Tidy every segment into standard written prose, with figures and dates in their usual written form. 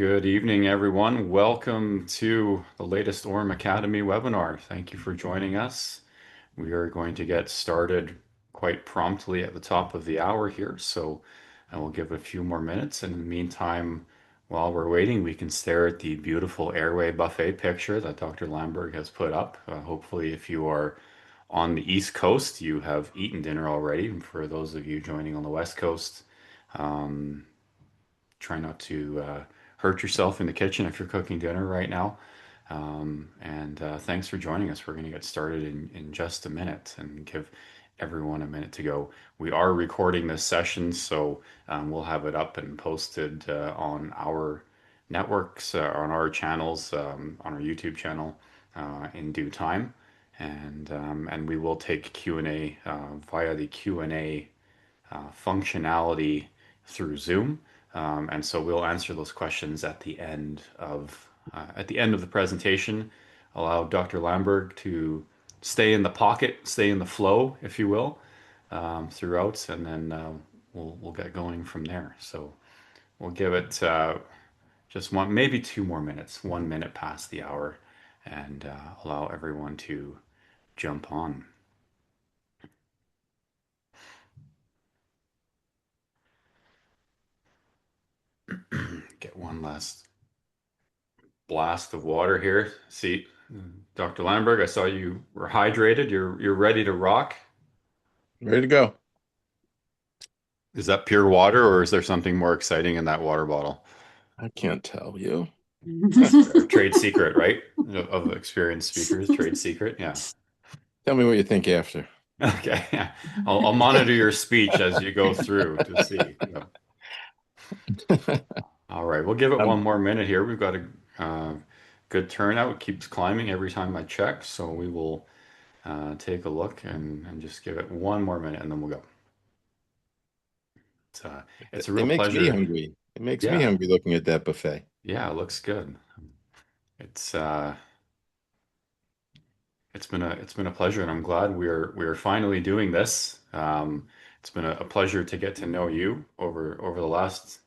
Good evening, everyone. Welcome to the latest Aurum Academy webinar. Thank you for joining us. We are going to get started quite promptly at the top of the hour here, so I will give a few more minutes. And in the meantime, while we're waiting, we can stare at the beautiful Airway buffet picture that Dr. Lamberg has put up. Hopefully, if you are on the East Coast, you have eaten dinner already. And for those of you joining on the West Coast, um, try not to hurt yourself in the kitchen if you're cooking dinner right now. And thanks for joining us. We're going to get started in just a minute and give everyone a minute to go. We are recording this session, so we'll have it up and posted on our networks, on our channels, on our YouTube channel in due time. And we will take Q&A via the Q&A functionality through Zoom. And so we'll answer those questions at the end of the presentation. Allow Dr. Lamberg to stay in the pocket, stay in the flow, if you will, throughout, and then we'll get going from there. So we'll give it just one, maybe two more minutes, 1 minute past the hour, and allow everyone to jump on. Get one last blast of water here. See, Dr. Lamberg, I saw you were hydrated. You're ready to rock. Ready to go. Is that pure water or is there something more exciting in that water bottle? I can't tell you. That's fair. Trade secret, right? Of experienced speakers, trade secret. Yeah. Tell me what you think after. Okay. Yeah. I'll monitor your speech as you go through to see. Yeah. All right. We'll give it Um, one more minute here. We've got a good turnout. It keeps climbing every time I check. So we will take a look and just give it one more minute and then we'll go. It's, uh, it's a it real makes me pleasure. hungry. It makes me Yeah. hungry looking at that buffet. Yeah, it looks good. It's it's been a pleasure, and I'm glad we're finally doing this. It's been a pleasure to get to know you over the last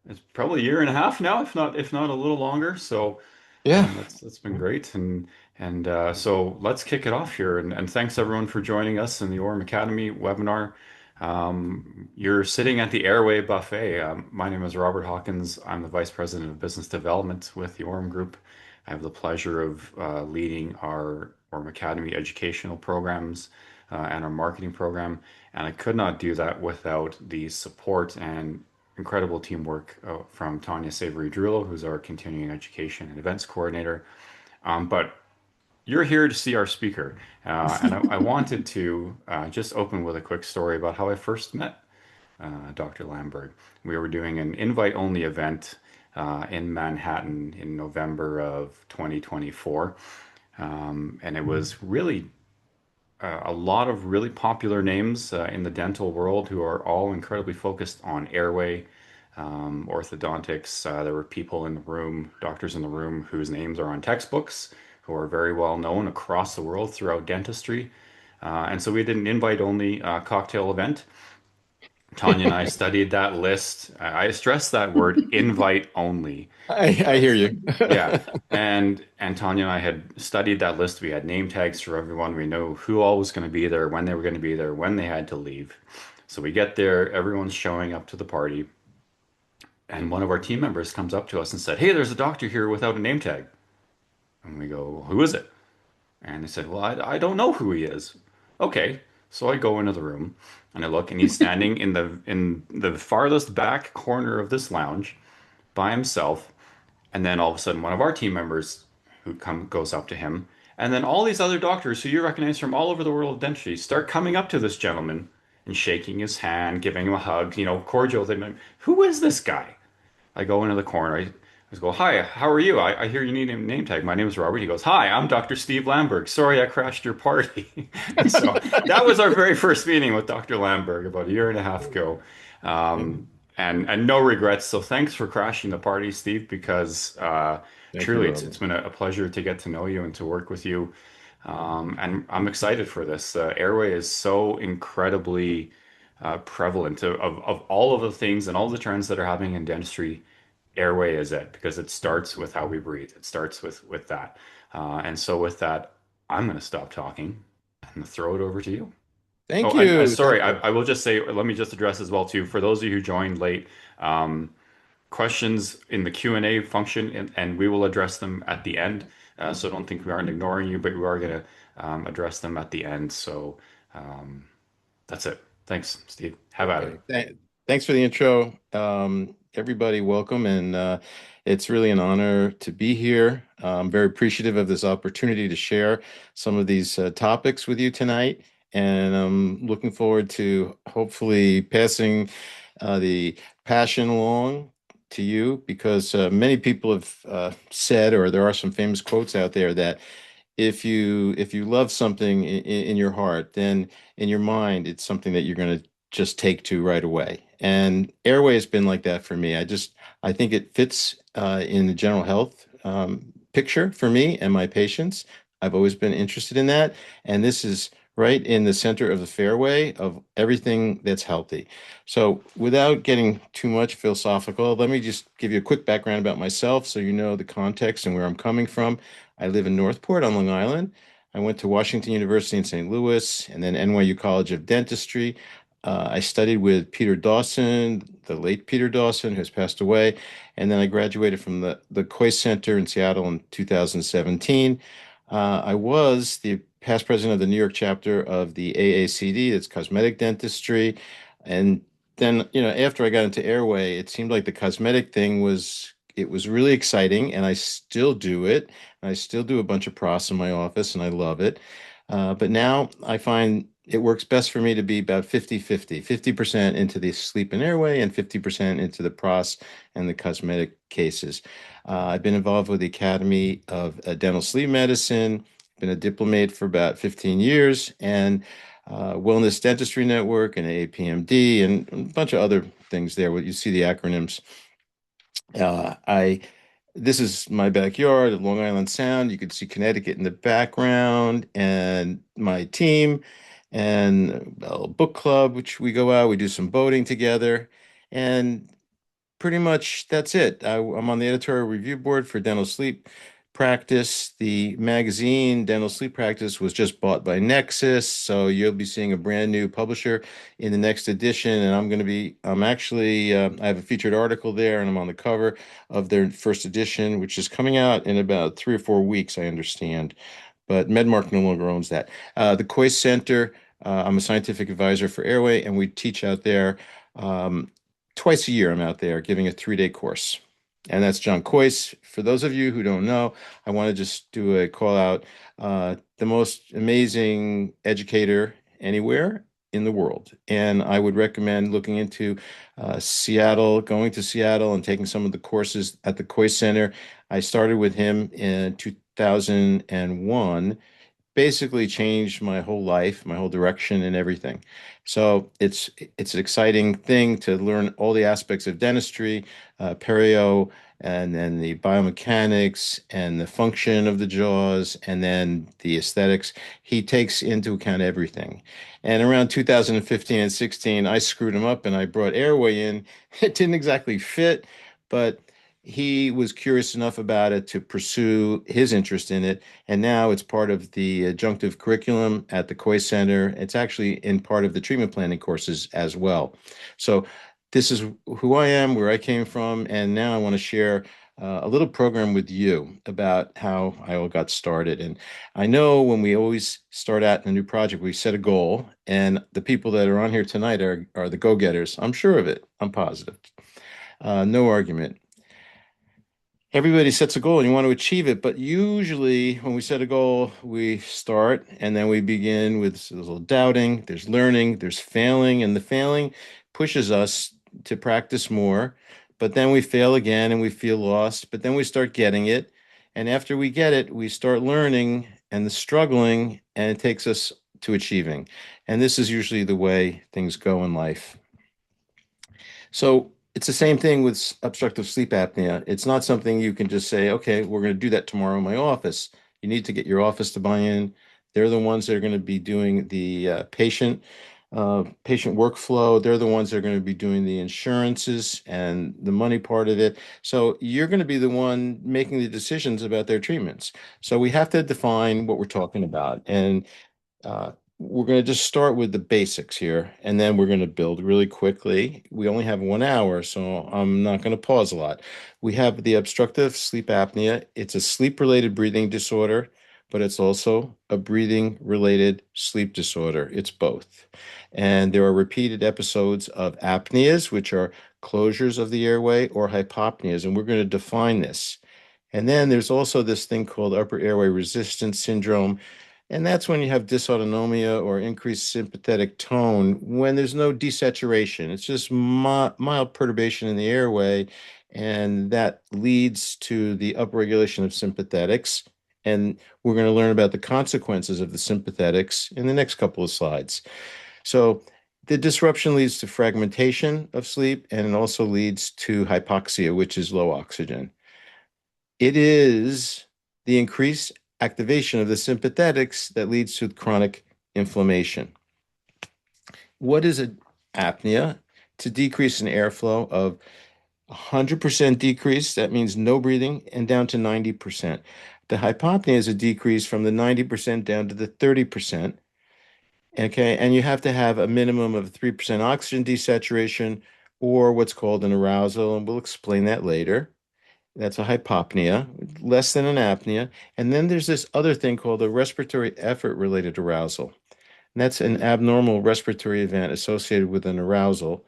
it's probably a year and a half now, if not a little longer. So Yeah. that's been great, and so let's kick it off here. And thanks everyone for joining us in the Aurum Academy webinar. You're sitting at the Airway buffet. My name is Robert Hawkins. I'm the Vice President of Business Development with the Aurum Group. I have the pleasure of leading our Aurum Academy educational programs and our marketing program. And I could not do that without the support and incredible teamwork from Tanya Savory Drullo, who's our continuing education and events coordinator. But you're here to see our speaker, and I wanted to just open with a quick story about how I first met Dr. Lamberg. We were doing an invite-only event in Manhattan in November of 2024, and it was really a lot of really popular names in the dental world who are all incredibly focused on airway, orthodontics. There were people in the room, doctors in the room, whose names are on textbooks, who are very well known across the world throughout dentistry. And so we did an invite-only cocktail event. Tanya and I studied that list. I stress that word invite only. I hear you. Yeah. And Tanya and I had studied that list. We had name tags for everyone. We know who all was going to be there, when they were going to be there, when they had to leave. So we get there, everyone's showing up to the party, and one of our team members comes up to us and said, "Hey, there's a doctor here without a name tag." And we go, "Who is it?" And they said, "Well, I don't know who he is." Okay. So I go into the room and I look and he's standing in the farthest back corner of this lounge by himself. And then all of a sudden, one of our team members goes up to him, and then all these other doctors who you recognize from all over the world of dentistry start coming up to this gentleman and shaking his hand, giving him a hug, cordial. Who is this guy? I go into the corner. I go, "Hi, how are you? I hear you need a name tag. My name is Robert." He goes, "Hi, I'm Dr. Steve Lamberg. Sorry I crashed your party." And so that was our very first meeting with Dr. Lamberg about a year and a half ago. Um, and no regrets. So thanks for crashing the party, Steve, because Thank you, truly it's Robert. been a pleasure to get to know you and to work with you. And I'm excited for this. Airway is so incredibly prevalent of all of the things and all the trends that are happening in dentistry. Airway is it because it starts with how we breathe. It starts with that. And so with that, I'm going to stop talking and throw it over to you. Oh, Thank and you. sorry, I will just say, let me just address as well too, for those of you who joined late, um, questions in the Q&A function, and we will address them at the end. So don't think we aren't ignoring you, but we are going to address them at the end. So um, that's it. Thanks, Steve. Have at it. Okay. Thanks for the intro. Everybody, welcome. And it's really an honor to be here. I'm very appreciative of this opportunity to share some of these topics with you tonight. And I'm looking forward to hopefully passing the passion along to you because many people have said, or there are some famous quotes out there that if you love something in your heart, then in your mind, it's something that you're going to just take to right away. And Airway has been like that for me. I think it fits in the general health picture for me and my patients. I've always been interested in that, and this is right in the center of the fairway of everything that's healthy. So, without getting too much philosophical, let me just give you a quick background about myself so you know the context and where I'm coming from. I live in Northport on Long Island. I went to Washington University in St. Louis and then NYU College of Dentistry. I studied with Peter Dawson, the late Peter Dawson, who's passed away. And then I graduated from the Coy Center in Seattle in 2017. I was the past president of the New York chapter of the AACD, that's cosmetic dentistry. And then, after I got into Airway, it seemed like the cosmetic thing it was really exciting, and I still do it. I still do a bunch of pros in my office, and I love it. But now I find it works best for me to be about 50-50, 50% into the sleep and airway and 50% into the pros and the cosmetic cases. I've been involved with the Academy of Dental Sleep Medicine, been a diplomate for about 15 years, and Wellness Dentistry Network and APMD and a bunch of other things there. What you see the acronyms. I This is my backyard at Long Island Sound. You could see Connecticut in the background, and my team, and a book club, which we go out, we do some boating together, and pretty much that's it. I'm on the editorial review board for Dental Sleep Practice. The magazine Dental Sleep Practice was just bought by Nexus, so you'll be seeing a brand new publisher in the next edition. And I'm actually, I have a featured article there, and I'm on the cover of their first edition, which is coming out in about 3 or 4 weeks, I understand. But Medmark no longer owns that. The Coy Center, I'm a scientific advisor for Airway, and we teach out there. Um, Twice a year, I'm out there giving a 3-day course. And that's John Coyce. For those of you who don't know, I want to just do a call out. The most amazing educator anywhere in the world. And I would recommend looking into Seattle, going to Seattle and taking some of the courses at the Coyce Center. I started with him in 2001, basically changed my whole life, my whole direction and everything. So it's an exciting thing to learn all the aspects of dentistry, perio, and then the biomechanics and the function of the jaws, and then the aesthetics. He takes into account everything. And around 2015 and 16, I screwed him up and I brought Airway in. It didn't exactly fit, but he was curious enough about it to pursue his interest in it, and now it's part of the adjunctive curriculum at the Coy Center. It's actually in part of the treatment planning courses as well. So this is who I am, where I came from, and now I want to share a little program with you about how I all got started. And I know when we always start out in a new project, we set a goal, and the people that are on here tonight are the go-getters. I'm sure of it. I'm positive. No argument. Everybody sets a goal and you want to achieve it, but usually when we set a goal, we start and then we begin with a little doubting, there's learning, there's failing, and the failing pushes us to practice more. But then we fail again and we feel lost, but then we start getting it. And after we get it, we start learning and the struggling, and it takes us to achieving. And this is usually the way things go in life. So it's the same thing with obstructive sleep apnea. It's not something you can just say, okay, we're going to do that tomorrow in my office. You need to get your office to buy in. They're the ones that are going to be doing the patient. patient workflow. They're the ones that are going to be doing the insurances and the money part of it. So you're going to be the one making the decisions about their treatments. So we have to define what we're talking about. And we're going to just start with the basics here, and then we're going to build really quickly. We only have 1 hour, so I'm not going to pause a lot. We have the obstructive sleep apnea. It's a sleep-related breathing disorder, but it's also a breathing-related sleep disorder. It's both. And there are repeated episodes of apneas, which are closures of the airway, or hypopneas, and we're going to define this. And then there's also this thing called upper airway resistance syndrome, and that's when you have dysautonomia or increased sympathetic tone when there's no desaturation. It's just mild perturbation in the airway, and that leads to the upregulation of sympathetics. And we're going to learn about the consequences of the sympathetics in the next couple of slides. So, the disruption leads to fragmentation of sleep, and it also leads to hypoxia, which is low oxygen. It is the increased activation of the sympathetics that leads to chronic inflammation. What is an apnea? To decrease in airflow of 100% decrease, that means no breathing, and down to 90%. The hypopnea is a decrease from the 90% down to the 30%. Okay, and you have to have a minimum of 3% oxygen desaturation or what's called an arousal, and we'll explain that later. That's a hypopnea, less than an apnea. And then there's this other thing called a respiratory effort related arousal. And that's an abnormal respiratory event associated with an arousal,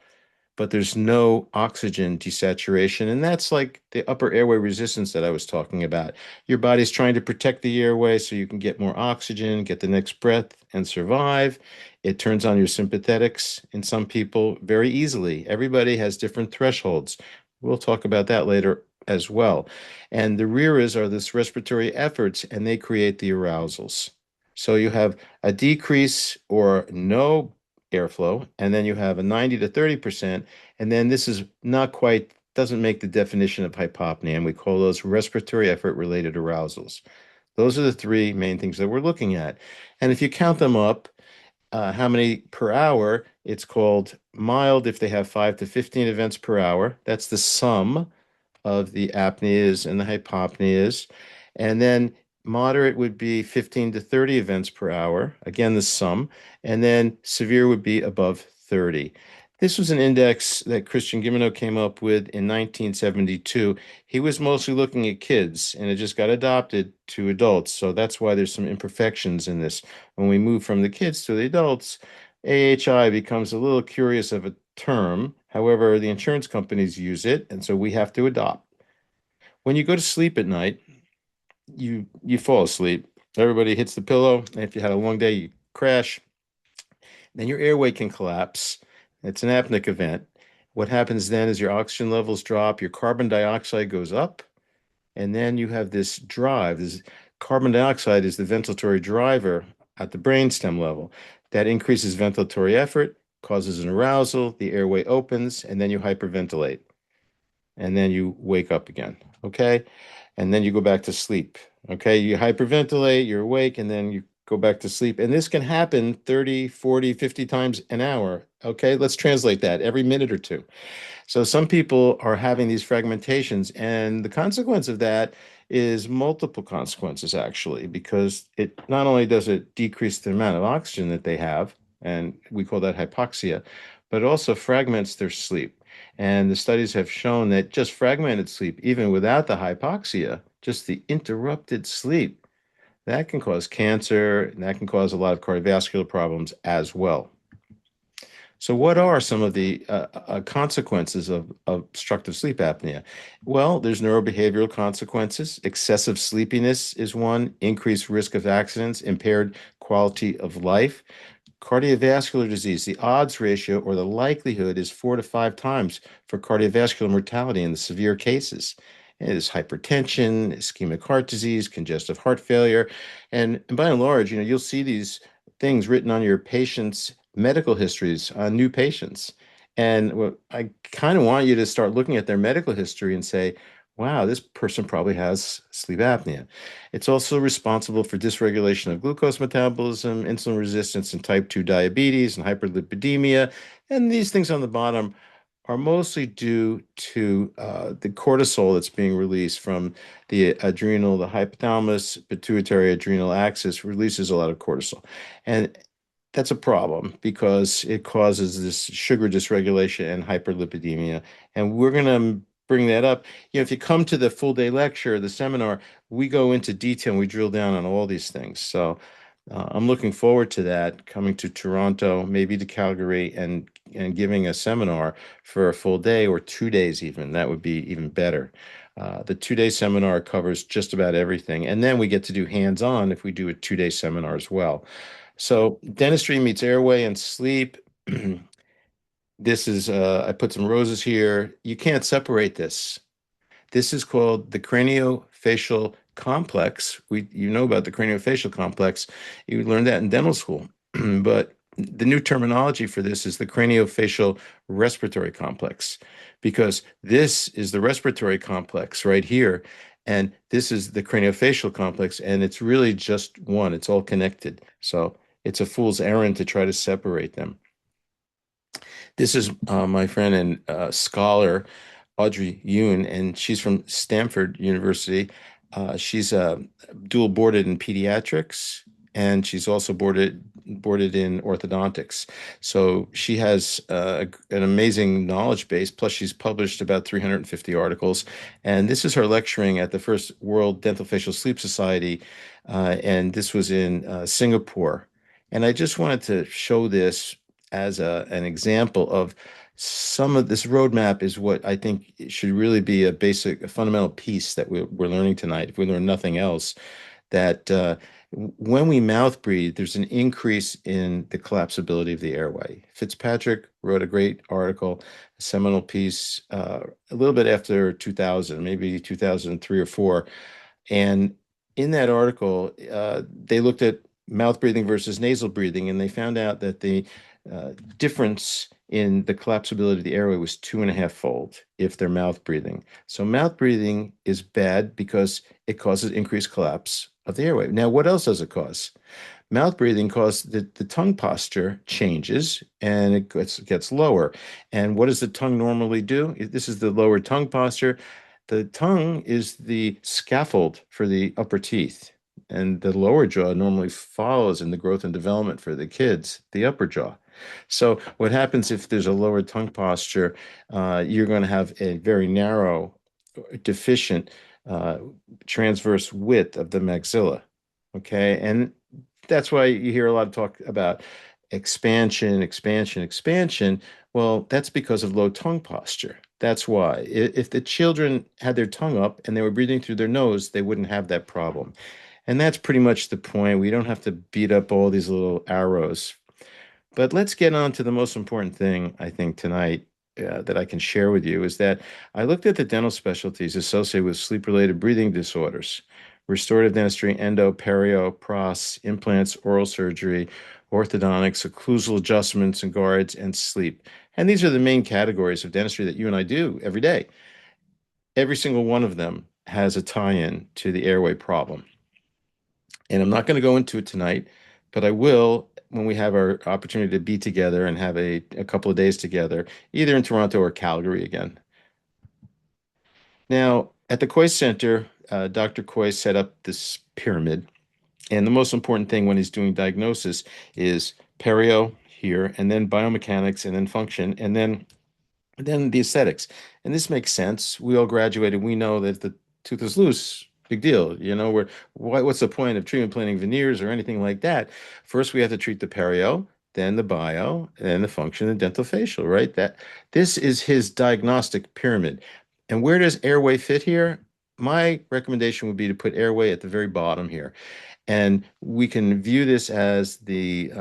but there's no oxygen desaturation. And that's like the upper airway resistance that I was talking about. Your body's trying to protect the airway so you can get more oxygen, get the next breath, and survive. It turns on your sympathetics in some people very easily. Everybody has different thresholds. We'll talk about that later as well. And the rears are this respiratory efforts, and they create the arousals. So you have a decrease or no airflow, and then you have a 90 to 30%, and then this is not quite, doesn't make the definition of hypopnea, and we call those respiratory effort related arousals. Those are the three main things that we're looking at. And if you count them up, how many per hour, it's called mild if they have 5 to 15 events per hour. That's the sum of the apneas and the hypopneas. And then moderate would be 15 to 30 events per hour, again, the sum. And then severe would be above 30. This was an index that Christian Gimeno came up with in 1972. He was mostly looking at kids, and it just got adopted to adults. So that's why there's some imperfections in this. When we move from the kids to the adults, AHI becomes a little curious of a term. However, the insurance companies use it, and so we have to adopt. When you go to sleep at night, you fall asleep. Everybody hits the pillow, and if you had a long day, you crash. Then your airway can collapse. It's an apneic event. What happens then is your oxygen levels drop, your carbon dioxide goes up, and then you have this drive. This carbon dioxide is the ventilatory driver at the brainstem level. That increases ventilatory effort, causes an arousal, the airway opens, and then you hyperventilate. And then you wake up again. Okay. And then you go back to sleep. Okay. You hyperventilate, you're awake, and then you go back to sleep. And this can happen 30, 40, 50 times an hour. Okay. Let's translate that every minute or two. So some people are having these fragmentations, and the consequence of that is multiple consequences actually, because it not only does it decrease the amount of oxygen that they have, and we call that hypoxia, but it also fragments their sleep. And the studies have shown that just fragmented sleep, even without the hypoxia, just the interrupted sleep, that can cause cancer, and that can cause a lot of cardiovascular problems as well. So, what are some of the consequences of obstructive sleep apnea? Well, there's neurobehavioral consequences. Excessive sleepiness is one, increased risk of accidents, impaired quality of life. Cardiovascular disease, the odds ratio or the likelihood is 4 to 5 times for cardiovascular mortality in the severe cases. And there's hypertension, ischemic heart disease, congestive heart failure. And by and large, you'll see these things written on your patients' medical histories on new patients. And I kind of want you to start looking at their medical history and say, wow, this person probably has sleep apnea. It's also responsible for dysregulation of glucose metabolism, insulin resistance, and type 2 diabetes and hyperlipidemia. And these things on the bottom are mostly due to the cortisol that's being released from the adrenal, the hypothalamus, pituitary adrenal axis releases a lot of cortisol. And that's a problem because it causes this sugar dysregulation and hyperlipidemia. And we're going to bring that up. If you come to the full day lecture, the seminar, we go into detail and we drill down on all these things. So I'm looking forward to that, coming to Toronto, maybe to Calgary, and giving a seminar for a full day or 2 days even. That would be even better. The 2 day seminar covers just about everything. And then we get to do hands-on if we do a 2 day seminar as well. So dentistry meets airway and sleep. This is, I put some roses here. You can't separate this. This is called the craniofacial complex. You know about the craniofacial complex. You learned that in dental school. But the new terminology for this is the craniofacial respiratory complex, because this is the respiratory complex right here. And this is the craniofacial complex, and it's really just one. It's all connected. So it's a fool's errand to try to separate them. This is my friend and scholar, Audrey Yoon, and she's from Stanford University. She's dual boarded in pediatrics, and she's also boarded in orthodontics. So she has an amazing knowledge base. Plus, she's published about 350 articles. And this is her lecturing at the first World Dental Facial Sleep Society, and this was in Singapore. And I just wanted to show this as an example of some of this roadmap is what I think should really be a basic, a fundamental piece that we're learning tonight. If we learn nothing else, that when we mouth breathe, there's an increase in the collapsibility of the airway. Fitzpatrick wrote a great article, a seminal piece, a little bit after 2000, maybe 2003 or four. And in that article, they looked at mouth breathing versus nasal breathing, and they found out that the difference in the collapsibility of the airway was 2.5-fold if they're mouth breathing. So mouth breathing is bad because it causes increased collapse of the airway. Now, what else does it cause? Mouth breathing causes the tongue posture changes and it gets lower. And what does the tongue normally do? This is the lower tongue posture. The tongue is the scaffold for the upper teeth, and the lower jaw normally follows in the growth and development for the kids, the upper jaw. So what happens if there's a lower tongue posture? You're going to have a very narrow, deficient uh, transverse width of the maxilla. Okay, and that's why you hear a lot of talk about expansion, expansion, expansion. Well, that's because of low tongue posture. That's why. If the children had their tongue up and they were breathing through their nose, they wouldn't have that problem. And that's pretty much the point. We don't have to beat up all these little arrows. But let's get on to the most important thing, I think, tonight that I can share with you is that I looked at the dental specialties associated with sleep-related breathing disorders: restorative dentistry, endo, perio, pros, implants, oral surgery, orthodontics, occlusal adjustments and guards, and sleep. And these are the main categories of dentistry that you and I do every day. Every single one of them has a tie-in to the airway problem. And I'm not going to go into it tonight, but I will when we have our opportunity to be together and have a couple of days together, either in Toronto or Calgary again. Now, at the Coy Center, Dr. Coy set up this pyramid. And the most important thing when he's doing diagnosis is perio here, and then biomechanics, and then function, and then the aesthetics. And this makes sense. We all graduated. We know that if the tooth is loose, big deal. What's the point of treatment planning veneers or anything like that? First, we have to treat the perio, then the bio, and then the function, and dental facial, right? This is his diagnostic pyramid. And where does airway fit here? My recommendation would be to put airway at the very bottom here. And we can view this as the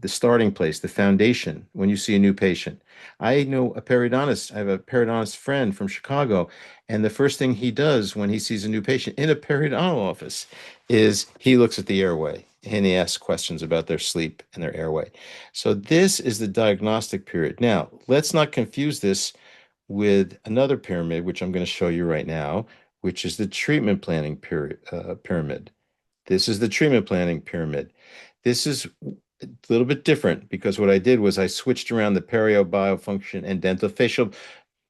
starting place, the foundation when you see a new patient. I know a periodontist. I have a periodontist friend from Chicago, and the first thing he does when he sees a new patient in a periodontal office is he looks at the airway and he asks questions about their sleep and their airway. So this is the diagnostic period. Now, let's not confuse this with another pyramid, which I'm going to show you right now, which is the treatment planning pyramid. This is the treatment planning pyramid. This is a little bit different because what I did was I switched around the perio, biofunction, and dental facial.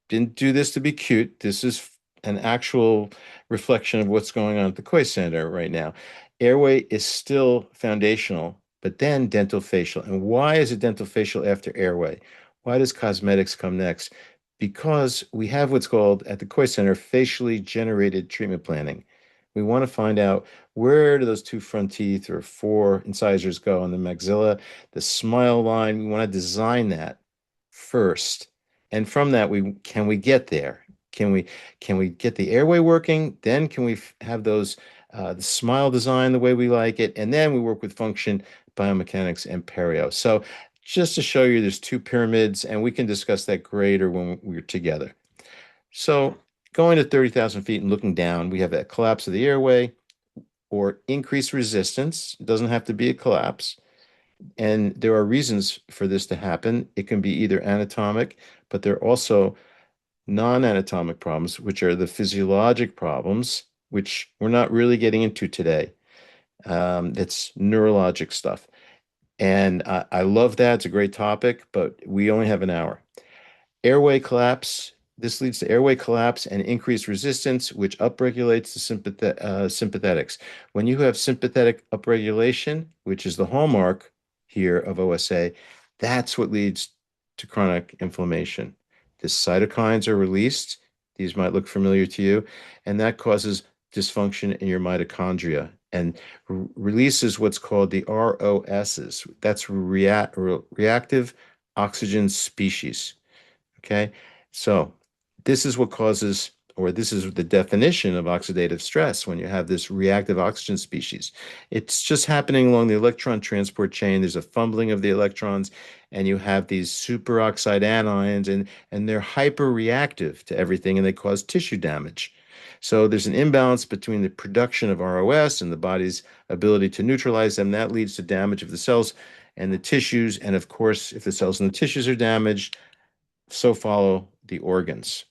Didn't do this to be cute. This is an actual reflection of what's going on at the Koi Center right now. Airway is still foundational, but then dental facial. And why is it dental facial after airway? Why does cosmetics come next? Because we have what's called at the Koi Center facially generated treatment planning. We want to find out where do those two front teeth or four incisors go on the maxilla, the smile line. We want to design that first. And from that, we get there? Can we get the airway working? Then can we have those the smile design the way we like it? And then we work with function, biomechanics, and perio. So just to show you, there's two pyramids, and we can discuss that greater when we're together. So going to 30,000 feet and looking down, we have a collapse of the airway or increased resistance. It doesn't have to be a collapse. And there are reasons for this to happen. It can be either anatomic, but there are also non-anatomic problems, which are the physiologic problems, which we're not really getting into today. That's neurologic stuff. And I love that. It's a great topic, but we only have an hour. Airway collapse. This leads to airway collapse and increased resistance, which upregulates the sympathetics. When you have sympathetic upregulation, which is the hallmark here of OSA, that's what leads to chronic inflammation. The cytokines are released. These might look familiar to you, and that causes dysfunction in your mitochondria and releases what's called the ROSs. That's reactive oxygen species. Okay. So this is what causes, or this is the definition of oxidative stress when you have this reactive oxygen species. It's just happening along the electron transport chain. There's a fumbling of the electrons, and you have these superoxide anions, and they're hyperreactive to everything, and they cause tissue damage. So there's an imbalance between the production of ROS and the body's ability to neutralize them. That leads to damage of the cells and the tissues. And of course, if the cells and the tissues are damaged, so follow the organs.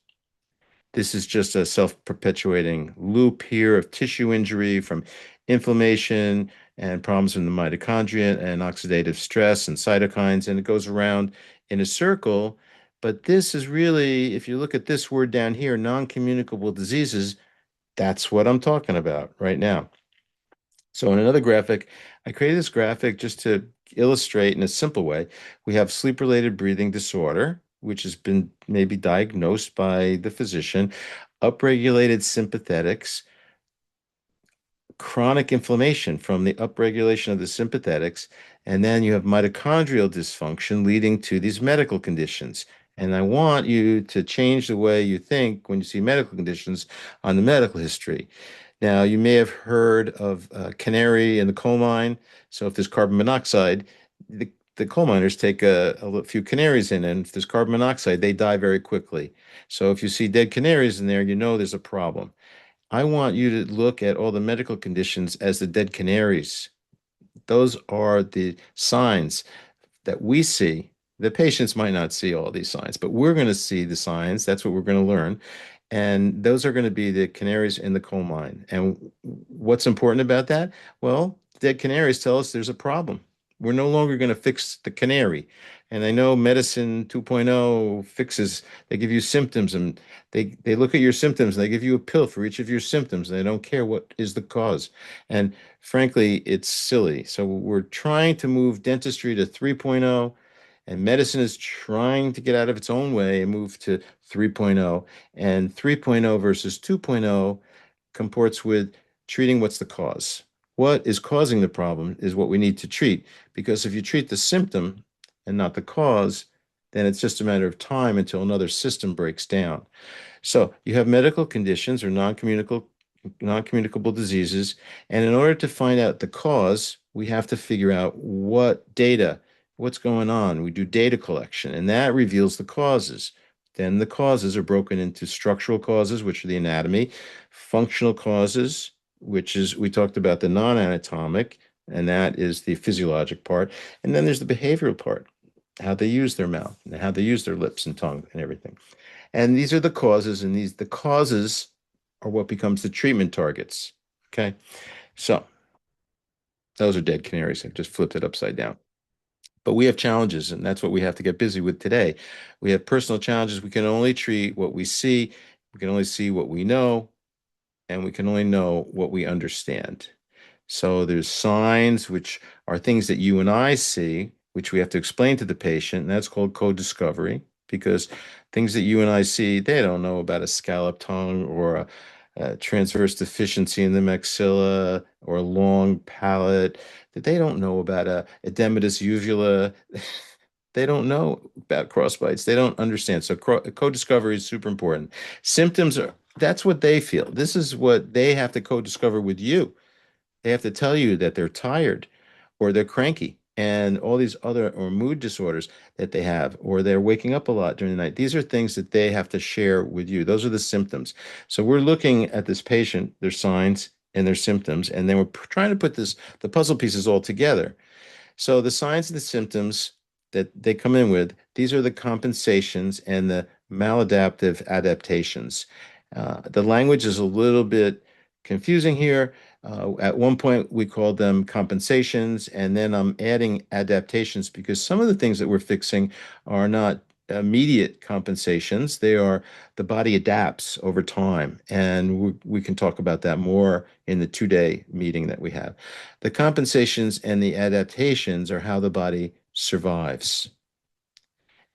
This is just a self-perpetuating loop here of tissue injury from inflammation and problems in the mitochondria and oxidative stress and cytokines, and it goes around in a circle. But this is really, if you look at this word down here, non-communicable diseases, that's what I'm talking about right now. So in another graphic, I created this graphic just to illustrate in a simple way. We have sleep-related breathing disorder, which has been maybe diagnosed by the physician, upregulated sympathetics, chronic inflammation from the upregulation of the sympathetics, and then you have mitochondrial dysfunction leading to these medical conditions. And I want you to change the way you think when you see medical conditions on the medical history. Now, you may have heard of canary in the coal mine. So if there's carbon monoxide, the coal miners take a few canaries in, and if there's carbon monoxide, they die very quickly. So if you see dead canaries in there, you know there's a problem. I want you to look at all the medical conditions as the dead canaries. Those are the signs that we see. The patients might not see all these signs, but we're going to see the signs. That's what we're going to learn. And those are going to be the canaries in the coal mine. And what's important about that? Well, dead canaries tell us there's a problem. We're no longer going to fix the canary. And I know medicine 2.0 fixes, they give you symptoms and they look at your symptoms and they give you a pill for each of your symptoms. And they don't care what is the cause. And frankly, it's silly. So we're trying to move dentistry to 3.0, and medicine is trying to get out of its own way and move to 3.0. And 3.0 versus 2.0 comports with treating what's the cause. What is causing the problem is what we need to treat. Because if you treat the symptom and not the cause, then it's just a matter of time until another system breaks down. So you have medical conditions or non-communicable diseases, and in order to find out the cause, we have to figure out what's going on. We do data collection, and that reveals the causes. Then the causes are broken into structural causes, which are the anatomy, functional causes, which is, we talked about the non-anatomic, and that is the physiologic part. And then there's the behavioral part. how they use their mouth and how they use their lips and tongue and everything. And these are the causes, and the causes are what becomes the treatment targets. Okay. So those are dead canaries. I just flipped it upside down. But we have challenges, and that's what we have to get busy with today. We have personal challenges. We can only treat what we see, we can only see what we know, and we can only know what we understand. So there's signs, which are things that you and I see, which we have to explain to the patient, and that's called co-discovery, because things that you and I see, they don't know about a scalloped tongue or a transverse deficiency in the maxilla or a long palate. That they don't know about a edematous uvula. They don't know about crossbites. They don't understand. So co-discovery is super important. Symptoms are, that's what they feel. This is what they have to co-discover with you. They have to tell you that they're tired or they're cranky and all these other or mood disorders that they have, or they're waking up a lot during the night. These are things that they have to share with you. Those are the symptoms. So we're looking at this patient, their signs and their symptoms, and then we're trying to put the puzzle pieces all together. So the signs and the symptoms that they come in with, these are the compensations and the maladaptive adaptations. The language is a little bit confusing here. At one point, we called them compensations, and then I'm adding adaptations because some of the things that we're fixing are not immediate compensations. They are the body adapts over time, and we can talk about that more in the 2-day meeting that we have. The compensations and the adaptations are how the body survives.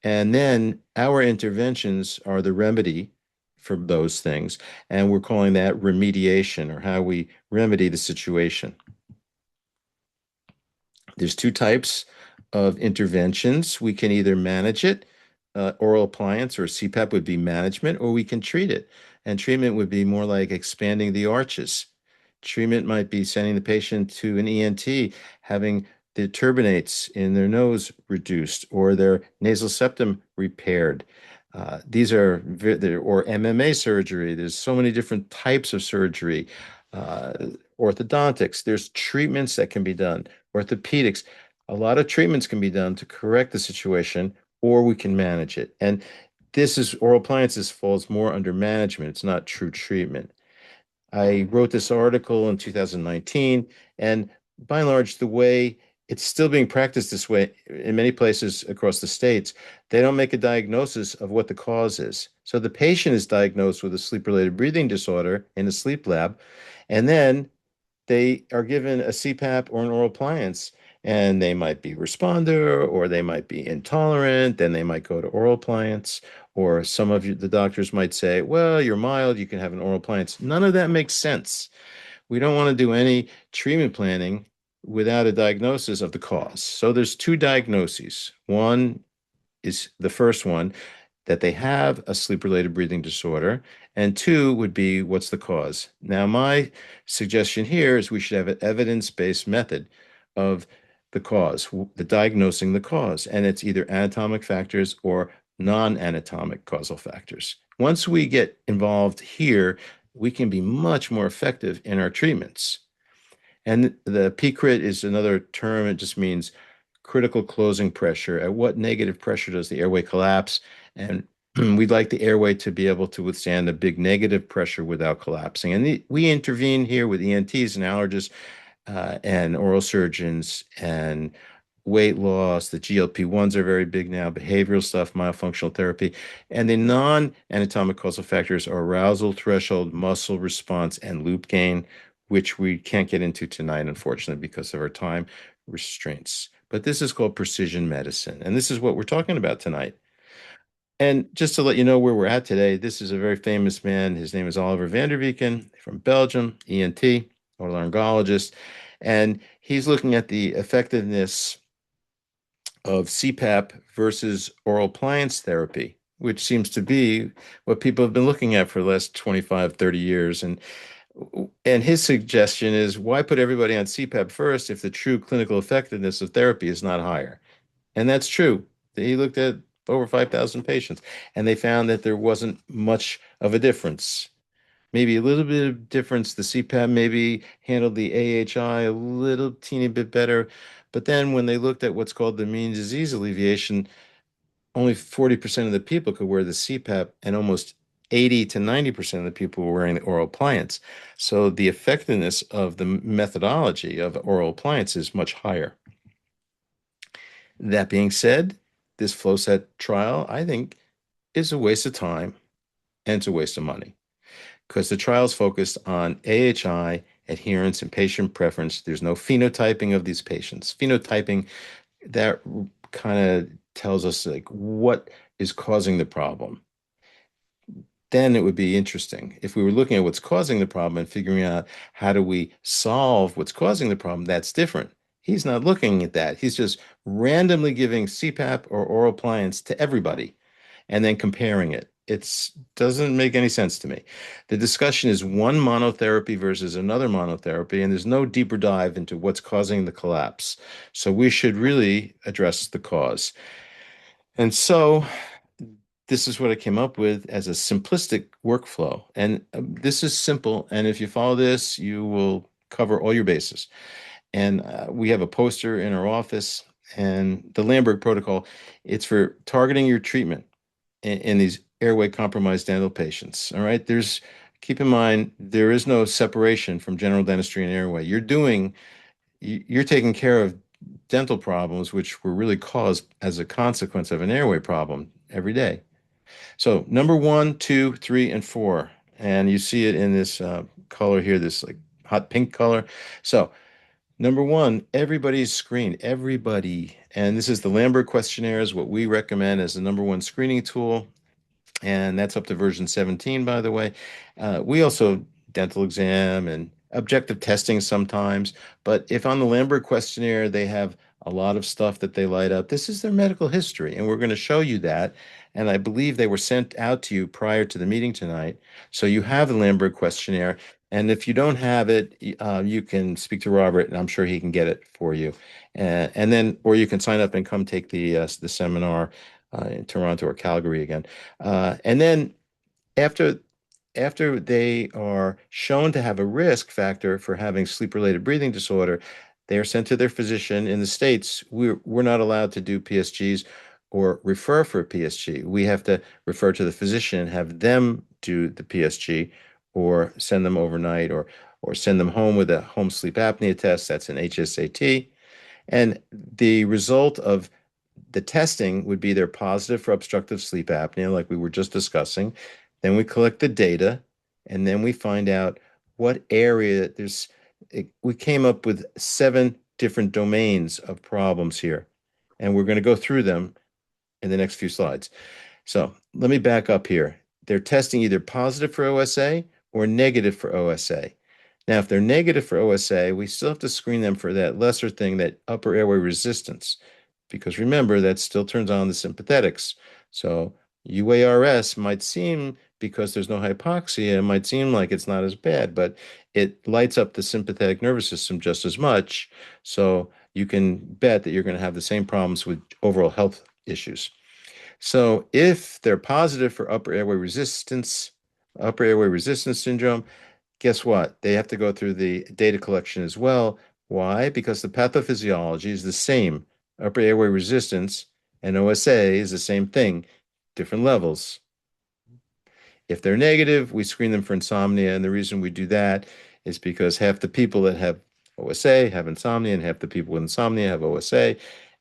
And then our interventions are the remedy for those things. And we're calling that remediation, or how we remedy the situation. There's two types of interventions. We can either manage it, oral appliance or CPAP would be management, or we can treat it. And treatment would be more like expanding the arches. Treatment might be sending the patient to an ENT, having the turbinates in their nose reduced or their nasal septum repaired. These are, or MMA surgery. There's so many different types of surgery. Uh, Orthodontics, there's treatments that can be done. Orthopedics, a lot of treatments can be done to correct the situation, or we can manage it. And this is oral appliances falls more under management. It's not true treatment. I wrote this article in 2019, and by and large, the way it's still being practiced this way in many places across the states, they don't make a diagnosis of what the cause is. So the patient is diagnosed with a sleep-related breathing disorder in a sleep lab, and then they are given a CPAP or an oral appliance, and they might be responder or they might be intolerant, then they might go to oral appliance, or some of the doctors might say, well, you're mild, you can have an oral appliance. None of that makes sense. We don't want to do any treatment planning without a diagnosis of the cause. So there's two diagnoses. One is the first one, that they have a sleep-related breathing disorder, and two would be what's the cause. Now, my suggestion here is we should have an evidence-based method of the cause, the diagnosing the cause, and it's either anatomic factors or non-anatomic causal factors. Once we get involved here, we can be much more effective in our treatments. And the PCRIT is another term. It just means critical closing pressure. At what negative pressure does the airway collapse? And we'd like the airway to be able to withstand a big negative pressure without collapsing. And we intervene here with ENTs and allergists and oral surgeons and weight loss. The GLP-1s are very big now, behavioral stuff, myofunctional therapy. And the non-anatomic causal factors are arousal threshold, muscle response, and loop gain, which we can't get into tonight, unfortunately, because of our time restraints. But this is called precision medicine. And this is what we're talking about tonight. And just to let you know where we're at today, this is a very famous man. His name is Oliver van der Vieken from Belgium, ENT, otolaryngologist. And he's looking at the effectiveness of CPAP versus oral appliance therapy, which seems to be what people have been looking at for the last 25, 30 years. And his suggestion is, why put everybody on CPAP first if the true clinical effectiveness of therapy is not higher? And that's true. He looked at over 5,000 patients, and they found that there wasn't much of a difference. Maybe a little bit of difference. The CPAP maybe handled the AHI a little teeny bit better, But then when they looked at what's called the mean disease alleviation, only 40% of the people could wear the CPAP, and almost 80 to 90% of the people were wearing the oral appliance. So the effectiveness of the methodology of oral appliance is much higher. That being said, this flow set trial, I think, is a waste of time and it's a waste of money because the trial is focused on AHI, adherence, and patient preference. There's no phenotyping of these patients. Phenotyping, that kind of tells us like what is causing the problem. Then it would be interesting. If we were looking at what's causing the problem and figuring out how do we solve what's causing the problem, that's different. He's not looking at that. He's just randomly giving CPAP or oral appliance to everybody and then comparing it. It doesn't make any sense to me. The discussion is one monotherapy versus another monotherapy, and there's no deeper dive into what's causing the collapse. So we should really address the cause. And so this is what I came up with as a simplistic workflow. And this is simple. And if you follow this, you will cover all your bases. And we have a poster in our office and the Lamberg protocol. It's for targeting your treatment in these airway compromised dental patients. All right. Keep in mind, there is no separation from general dentistry and airway. You're taking care of dental problems, which were really caused as a consequence of an airway problem every day. So number one, two, three, and four. And you see it in this color here, this like hot pink color. So number one, everybody's screened, everybody. And this is the Lambert questionnaire is what we recommend as the number one screening tool. And that's up to version 17, by the way. We also dental exam and objective testing sometimes. But if on the Lambert questionnaire they have a lot of stuff that they light up, this is their medical history, and we're going to show you that. And I believe they were sent out to you prior to the meeting tonight, so you have the Lambert questionnaire. And if you don't have it, you can speak to Robert, and I'm sure he can get it for you. And then, or you can sign up and come take the seminar in Toronto or Calgary again. And then after they are shown to have a risk factor for having sleep-related breathing disorder, they are sent to their physician in the States. We're not allowed to do PSGs or refer for a PSG. We have to refer to the physician and have them do the PSG or send them overnight or send them home with a home sleep apnea test. That's an HSAT. And the result of the testing would be they're positive for obstructive sleep apnea, like we were just discussing. Then we collect the data, and then we find out what area we came up with 7 different domains of problems here, and we're going to go through them in the next few slides. So let me back up here. They're testing either positive for OSA or negative for OSA. Now, if they're negative for OSA, we still have to screen them for that lesser thing, that upper airway resistance, because remember, that still turns on the sympathetics. So UARS might seem, because there's no hypoxia, it might seem like it's not as bad, but it lights up the sympathetic nervous system just as much. So you can bet that you're going to have the same problems with overall health issues. So if they're positive for upper airway resistance syndrome, guess what? They have to go through the data collection as well. Why? Because the pathophysiology is the same. Upper airway resistance and OSA is the same thing, different levels. If they're negative, we screen them for insomnia. And the reason we do that is because half the people that have OSA have insomnia, and half the people with insomnia have OSA.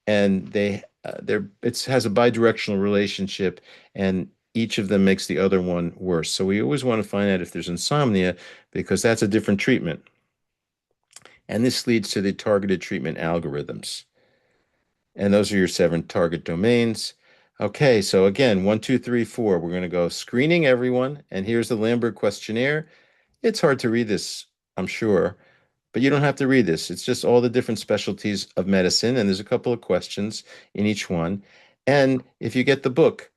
And it has a bidirectional relationship, and each of them makes the other one worse. So we always want to find out if there's insomnia because that's a different treatment. And this leads to the targeted treatment algorithms. And those are your 7 target domains. Okay, so again, 1, 2, 3, 4. We're going to go screening everyone. And here's the Lambert questionnaire. It's hard to read this, I'm sure, but you don't have to read this. It's just all the different specialties of medicine. And there's a couple of questions in each one. And if you get the book,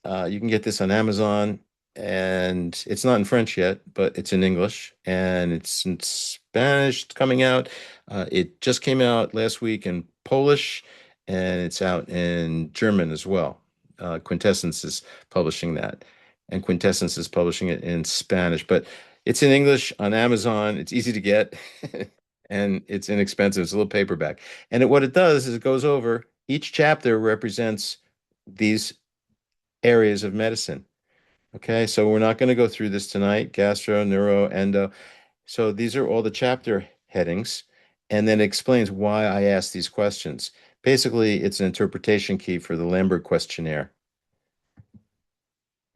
you can get this on Amazon, and it's not in French yet, but it's in English, and it's in Spanish coming out. It just came out last week in Polish, and it's out in German as well. Quintessence is publishing that, and Quintessence is publishing it in Spanish, but it's in English on Amazon. It's easy to get. and it's inexpensive. It's a little paperback. And what it does is it goes over each chapter represents these areas of medicine. Okay, so we're not going to go through this tonight. Gastro, neuro, endo. So these are all the chapter headings, and then it explains why I asked these questions. Basically, it's an interpretation key for the Lamberg questionnaire.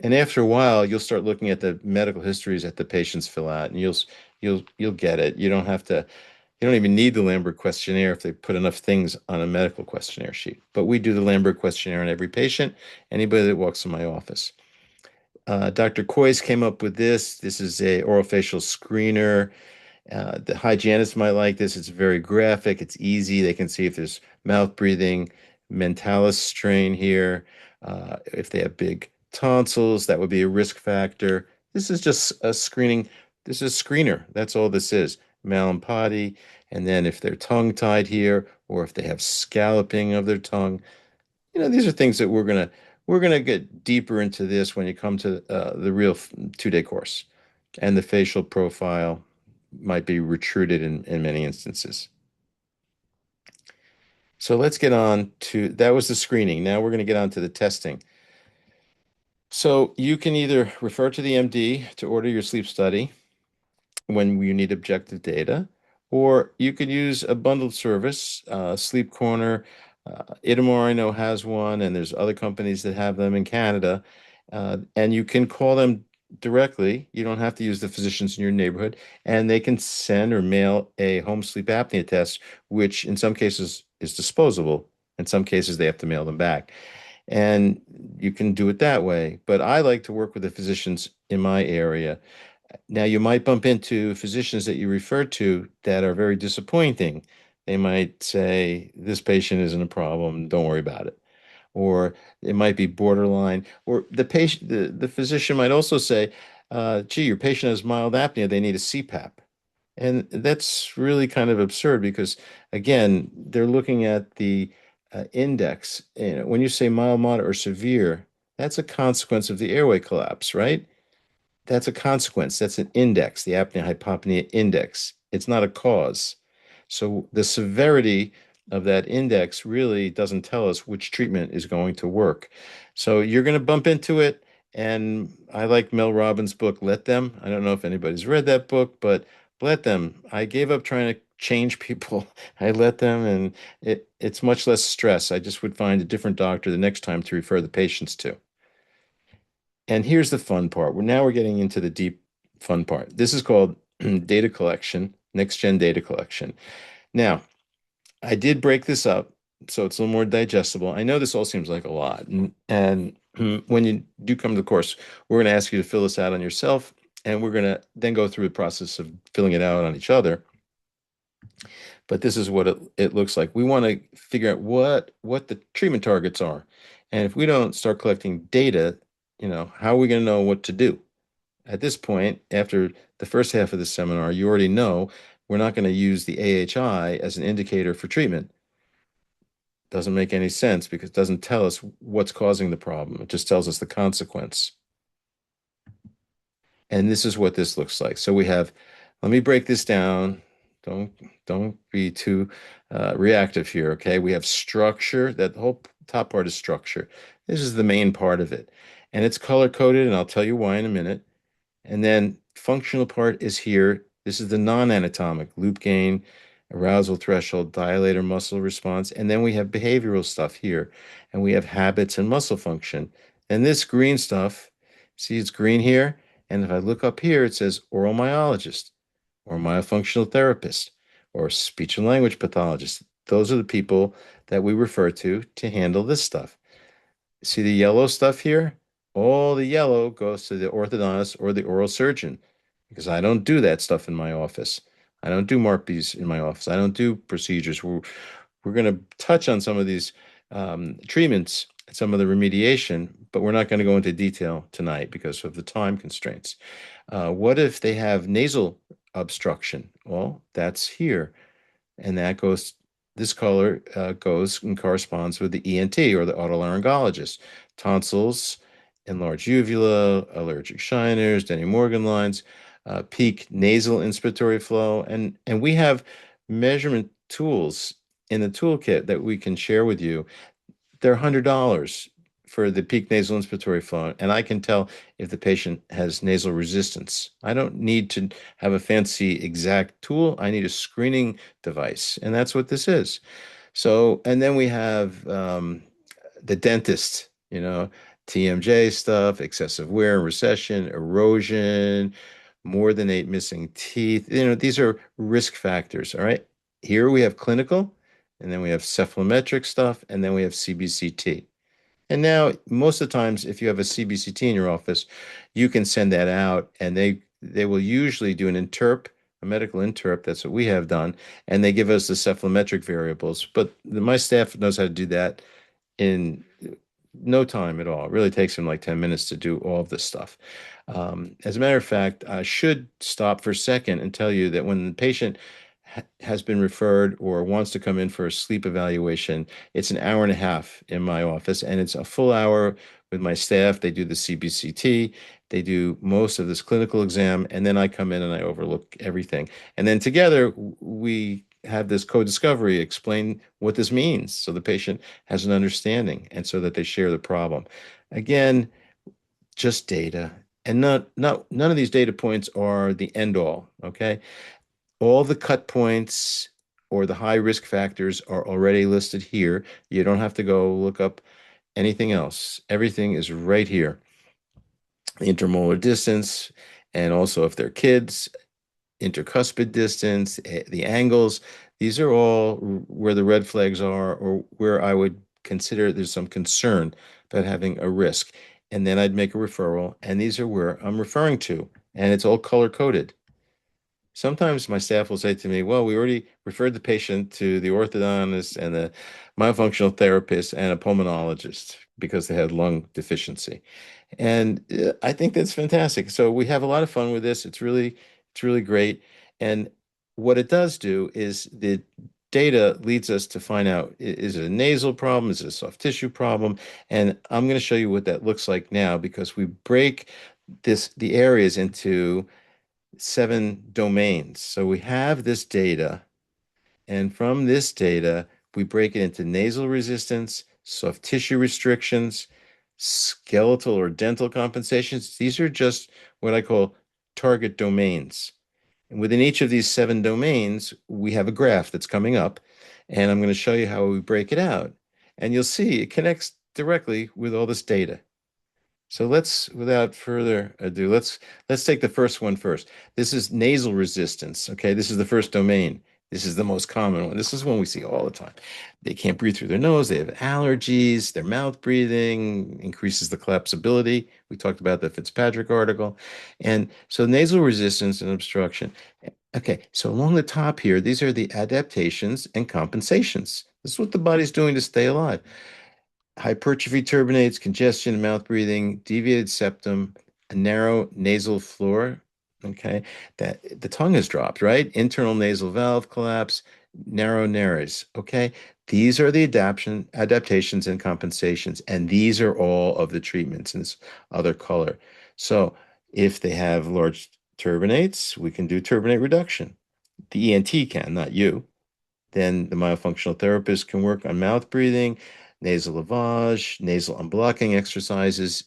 And after a while, you'll start looking at the medical histories that the patients fill out, and you'll get it. You don't even need the Lamberg questionnaire if they put enough things on a medical questionnaire sheet. But we do the Lamberg questionnaire on every patient, anybody that walks in my office. Dr. Coyce came up with this. This is a orofacial screener. The hygienists might like this. It's very graphic. It's easy. They can see if there's mouth breathing, mentalis strain here. If they have big tonsils, that would be a risk factor. This is just a screening. This is a screener. That's all this is. Malampati. And then if they're tongue tied here, or if they have scalloping of their tongue, these are things that we're gonna get deeper into this when you come to the real 2-day course, and the facial profile might be retreated in many instances. So let's get on to that was the screening. Now we're going to get on to the testing. So you can either refer to the MD to order your sleep study when you need objective data, or you could use a bundled service, Sleep Corner. Itamar, I know, has one, and there's other companies that have them in Canada. And you can call them directly. You don't have to use the physicians in your neighborhood, and they can send or mail a home sleep apnea test, which in some cases is disposable. In some cases, they have to mail them back. And you can do it that way. But I like to work with the physicians in my area. Now, you might bump into physicians that you refer to that are very disappointing. They might say, this patient isn't a problem, don't worry about it. Or it might be borderline. Or the physician might also say, gee, your patient has mild apnea, they need a CPAP. And that's really kind of absurd because, again, they're looking at the index. When you say mild, moderate, or severe, that's a consequence of the airway collapse, right? That's a consequence. That's an index, the apnea hypopnea index. It's not a cause. So the severity of that index really doesn't tell us which treatment is going to work. So you're going to bump into it. And I like Mel Robbins' book, Let Them. I don't know if anybody's read that book, but let them. I gave up trying to change people. I let them, and it's much less stress. I just would find a different doctor the next time to refer the patients to. And here's the fun part. We're getting into the deep fun part. This is called data collection, next gen data collection. Now, I did break this up so it's a little more digestible. I know this all seems like a lot. And when you do come to the course, we're going to ask you to fill this out on yourself, and we're going to then go through the process of filling it out on each other. But this is what it looks like. We want to figure out what the treatment targets are. And if we don't start collecting data, how are we going to know what to do? At this point, after the first half of the seminar, you already know we're not going to use the AHI as an indicator for treatment. Doesn't make any sense because it doesn't tell us what's causing the problem. It just tells us the consequence. And this is what this looks like. So let me break this down. Don't don't be too reactive here, okay? We have structure. That whole top part is structure. This is the main part of it. And it's color coded, and I'll tell you why in a minute. And then functional part is here. This is the non-anatomic loop gain, arousal threshold, dilator muscle response. And then we have behavioral stuff here. And we have habits and muscle function. And this green stuff, see it's green here? And if I look up here, it says oral myologist or myofunctional therapist or speech and language pathologist. Those are the people that we refer to handle this stuff. See the yellow stuff here? All the yellow goes to the orthodontist or the oral surgeon because I don't do that stuff in my office. I don't do MARPs in my office. I don't do procedures. We're going to touch on some of these treatments, some of the remediation, but we're not going to go into detail tonight because of the time constraints. What if they have nasal obstruction? Well, that's here. And this color goes and corresponds with the ENT or the otolaryngologist. Tonsils, enlarged uvula, allergic shiners, Denny Morgan lines, peak nasal inspiratory flow. And we have measurement tools in the toolkit that we can share with you. They're $100 for the peak nasal inspiratory flow, and I can tell if the patient has nasal resistance. I don't need to have a fancy exact tool. I need a screening device, and that's what this is. So, and then we have the dentist, TMJ stuff, excessive wear and recession, erosion, more than eight missing teeth. These are risk factors. All right. Here we have clinical, and then we have cephalometric stuff, and then we have CBCT. And now, most of the times, if you have a CBCT in your office, you can send that out, and they will usually do an interp, a medical interp. That's what we have done, and they give us the cephalometric variables. But my staff knows how to do that in no time at all. It really takes them like 10 minutes to do all of this stuff. As a matter of fact, I should stop for a second and tell you that when the patient has been referred or wants to come in for a sleep evaluation, it's an hour and a half in my office, and it's a full hour with my staff. They do the CBCT, they do most of this clinical exam, and then I come in and I overlook everything. And then together we have this co-discovery, explain what this means so the patient has an understanding and so that they share the problem. Again, just data. And none of these data points are the end all, okay? All the cut points or the high risk factors are already listed here. You don't have to go look up anything else. Everything is right here. Intermolar distance, and also if they're kids, intercuspid distance, the angles. These are all where the red flags are, or where I would consider there's some concern about having a risk. And then I'd make a referral, and these are where I'm referring to, and it's all color coded. Sometimes my staff will say to me, well, we already referred the patient to the orthodontist and the myofunctional therapist and a pulmonologist because they had lung deficiency. And I think that's fantastic. So we have a lot of fun with this. It's really great. And what it does do is the data leads us to find out, is it a nasal problem? Is it a soft tissue problem? And I'm going to show you what that looks like now because we break the areas into 7 domains. So we have this data, and from this data, we break it into nasal resistance, soft tissue restrictions, skeletal or dental compensations. These are just what I call target domains. And within each of these 7 domains, we have a graph that's coming up, and I'm going to show you how we break it out. And you'll see it connects directly with all this data. So without further ado, let's take the first one first. This is nasal resistance. Okay, this is the first domain. This is the most common one. This is one we see all the time. They can't breathe through their nose. They have allergies. Their mouth breathing increases the collapsibility. We talked about the Fitzpatrick article. And so nasal resistance and obstruction. Okay, so along the top here, these are the adaptations and compensations. This is what the body's doing to stay alive. Hypertrophy turbinates, congestion, mouth breathing, deviated septum, a narrow nasal floor. Okay, that the tongue has dropped, right? Internal nasal valve collapse, narrow nares. Okay, these are the adaptations and compensations, and these are all of the treatments in this other color. So if they have large turbinates, we can do turbinate reduction. The ENT can, not you. Then the myofunctional therapist can work on mouth breathing, nasal lavage, nasal unblocking exercises.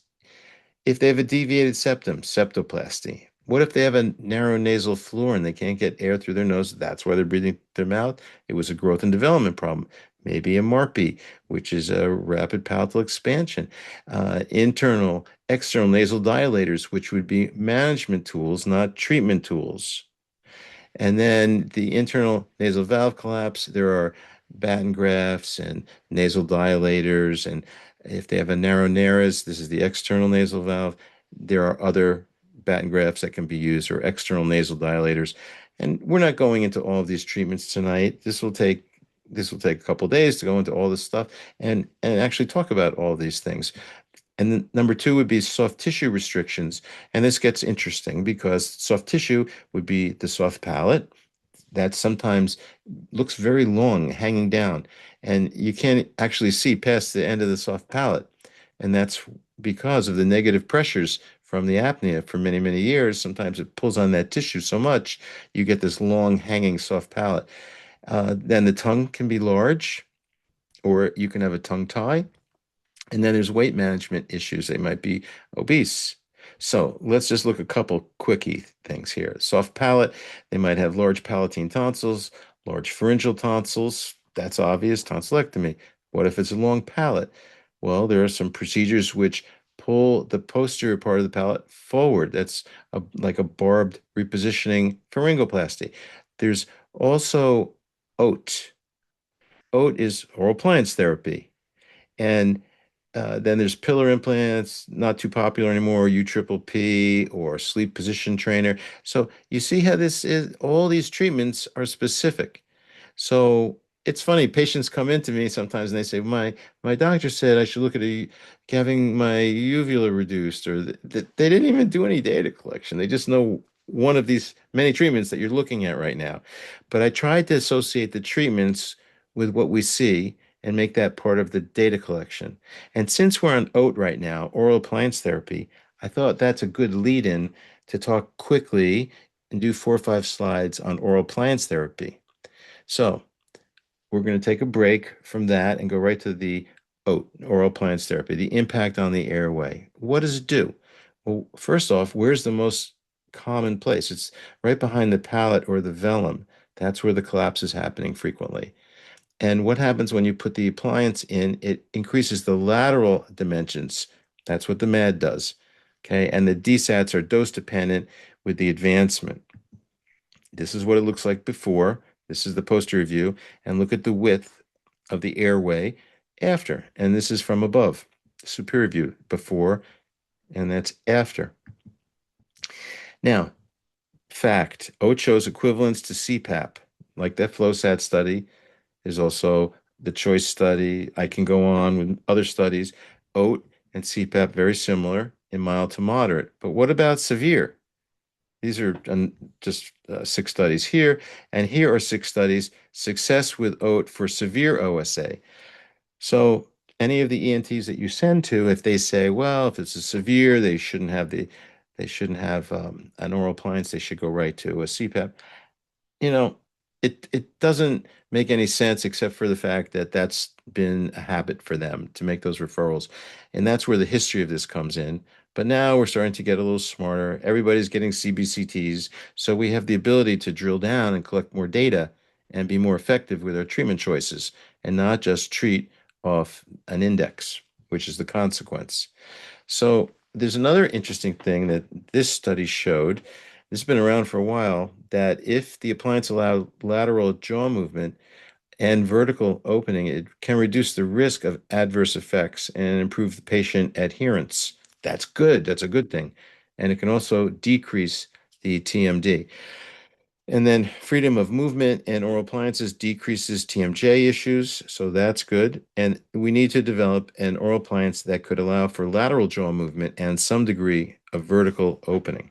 If they have a deviated septum, septoplasty. What if they have a narrow nasal floor and they can't get air through their nose? That's why they're breathing their mouth. It was a growth and development problem. Maybe a MARPE, which is a rapid palatal expansion. Internal, external nasal dilators, which would be management tools, not treatment tools. And then the internal nasal valve collapse, there are batten grafts and nasal dilators. And if they have a narrow nares, this is the external nasal valve. There are other batten grafts that can be used or external nasal dilators. And we're not going into all of these treatments tonight. This will take a couple of days to go into all this stuff and actually talk about all of these things. And then number two would be soft tissue restrictions. And this gets interesting because soft tissue would be the soft palate that sometimes looks very long, hanging down, and you can't actually see past the end of the soft palate. And that's because of the negative pressures from the apnea for many, many years. Sometimes it pulls on that tissue so much, you get this long, hanging soft palate. Then the tongue can be large, or you can have a tongue tie. And then there's weight management issues. They might be obese. So let's just look a couple quickie things here. Soft palate, they might have large palatine tonsils, large pharyngeal tonsils. That's obvious, tonsillectomy. What if it's a long palate? Well, there are some procedures which pull the posterior part of the palate forward. That's like a barbed repositioning pharyngoplasty. There's also OAT. OAT is oral appliance therapy. And then there's pillar implants, not too popular anymore, U triple P or sleep position trainer. So you see how this is, all these treatments are specific. So it's funny, patients come into me sometimes and they say, my doctor said I should look at having my uvula reduced, or they didn't even do any data collection. They just know one of these many treatments that you're looking at right now. But I tried to associate the treatments with what we see and make that part of the data collection. And since we're on OAT right now, oral appliance therapy, I thought that's a good lead in to talk quickly and do 4 or 5 slides on oral appliance therapy. So we're going to take a break from that and go right to the OAT, oral appliance therapy, the impact on the airway. What does it do? Well, first off, where's the most common place? It's right behind the palate or the velum. That's where the collapse is happening frequently. And what happens when you put the appliance in? It increases the lateral dimensions. That's what the MAD does. Okay. And the DSATs are dose dependent with the advancement. This is what it looks like before. This is the posterior view. And look at the width of the airway after. And this is from above. Superior view before, and that's after. Now, fact, OAT shows equivalence to CPAP, like that FlowSat study. There's also the choice study. I can go on with other studies. OAT and CPAP very similar in mild to moderate. But what about severe? These are just 6 studies here, and here are 6 studies. Success with OAT for severe OSA. So any of the ENTs that you send to, if they say, well, if it's a severe, they shouldn't have an oral appliance. They should go right to a CPAP. You know, it doesn't make any sense except for the fact that that's been a habit for them to make those referrals. And that's where the history of this comes in. But now we're starting to get a little smarter. Everybody's getting CBCTs, so we have the ability to drill down and collect more data and be more effective with our treatment choices and not just treat off an index, which is the consequence. So there's another interesting thing that this study showed. This has been around for a while, that if the appliance allowed lateral jaw movement and vertical opening, it can reduce the risk of adverse effects and improve the patient adherence. That's good. That's a good thing. And it can also decrease the TMD. And then freedom of movement and oral appliances decreases TMJ issues, so that's good. And we need to develop an oral appliance that could allow for lateral jaw movement and some degree of vertical opening.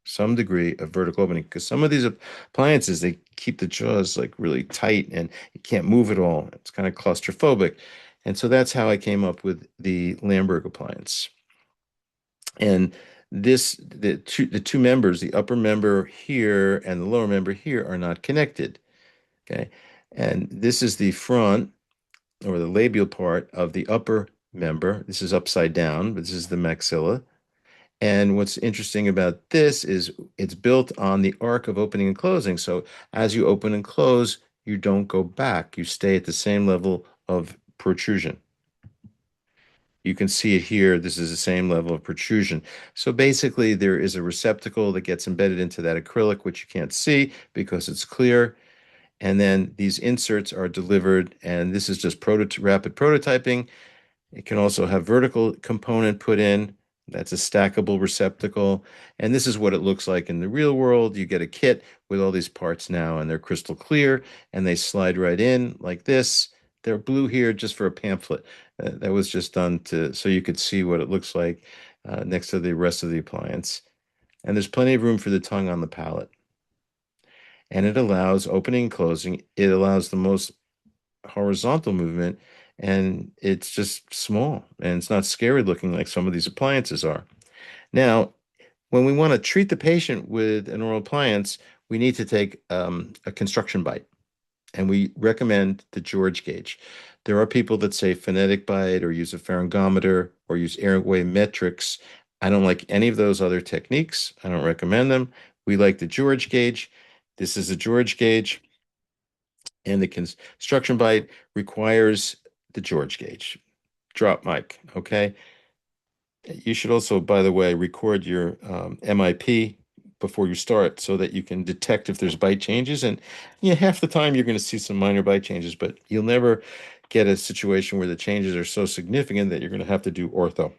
Some degree of vertical opening, because some of these appliances, they keep the jaws like really tight and you can't move at all. It's kind of claustrophobic. And so that's how I came up with the Lamberg appliance. And the two members, the upper member here and the lower member here, are not connected. Okay. And this is the front or the labial part of the upper member. This is upside down, but this is the maxilla. And what's interesting about this is it's built on the arc of opening and closing. So as you open and close, you don't go back. You stay at the same level of protrusion. You can see it here. This is the same level of protrusion. So basically, there is a receptacle that gets embedded into that acrylic, which you can't see because it's clear. And then these inserts are delivered, and this is just rapid prototyping. It can also have vertical component put in. That's a stackable receptacle. And this is what it looks like in the real world. You get a kit with all these parts now, and they're crystal clear, and they slide right in like this. They're blue here just for a pamphlet. That was just done so you could see what it looks like next to the rest of the appliance. And there's plenty of room for the tongue on the palate. And it allows opening and closing. It allows the most horizontal movement, and it's just small and it's not scary looking like some of these appliances are. Now, when we want to treat the patient with an oral appliance, we need to take a construction bite. and we recommend the George gauge. There are people that say phonetic bite or use a pharyngometer or use airway metrics. I don't like any of those other techniques. I don't recommend them. We like the George gauge. This is a George gauge, and the construction bite requires the George gauge. Drop mic, okay? You should also, by the way, record your MIP before you start so that you can detect if there's bite changes. And yeah, half the time you're going to see some minor bite changes, but you'll never get a situation where the changes are so significant that you're going to have to do ortho.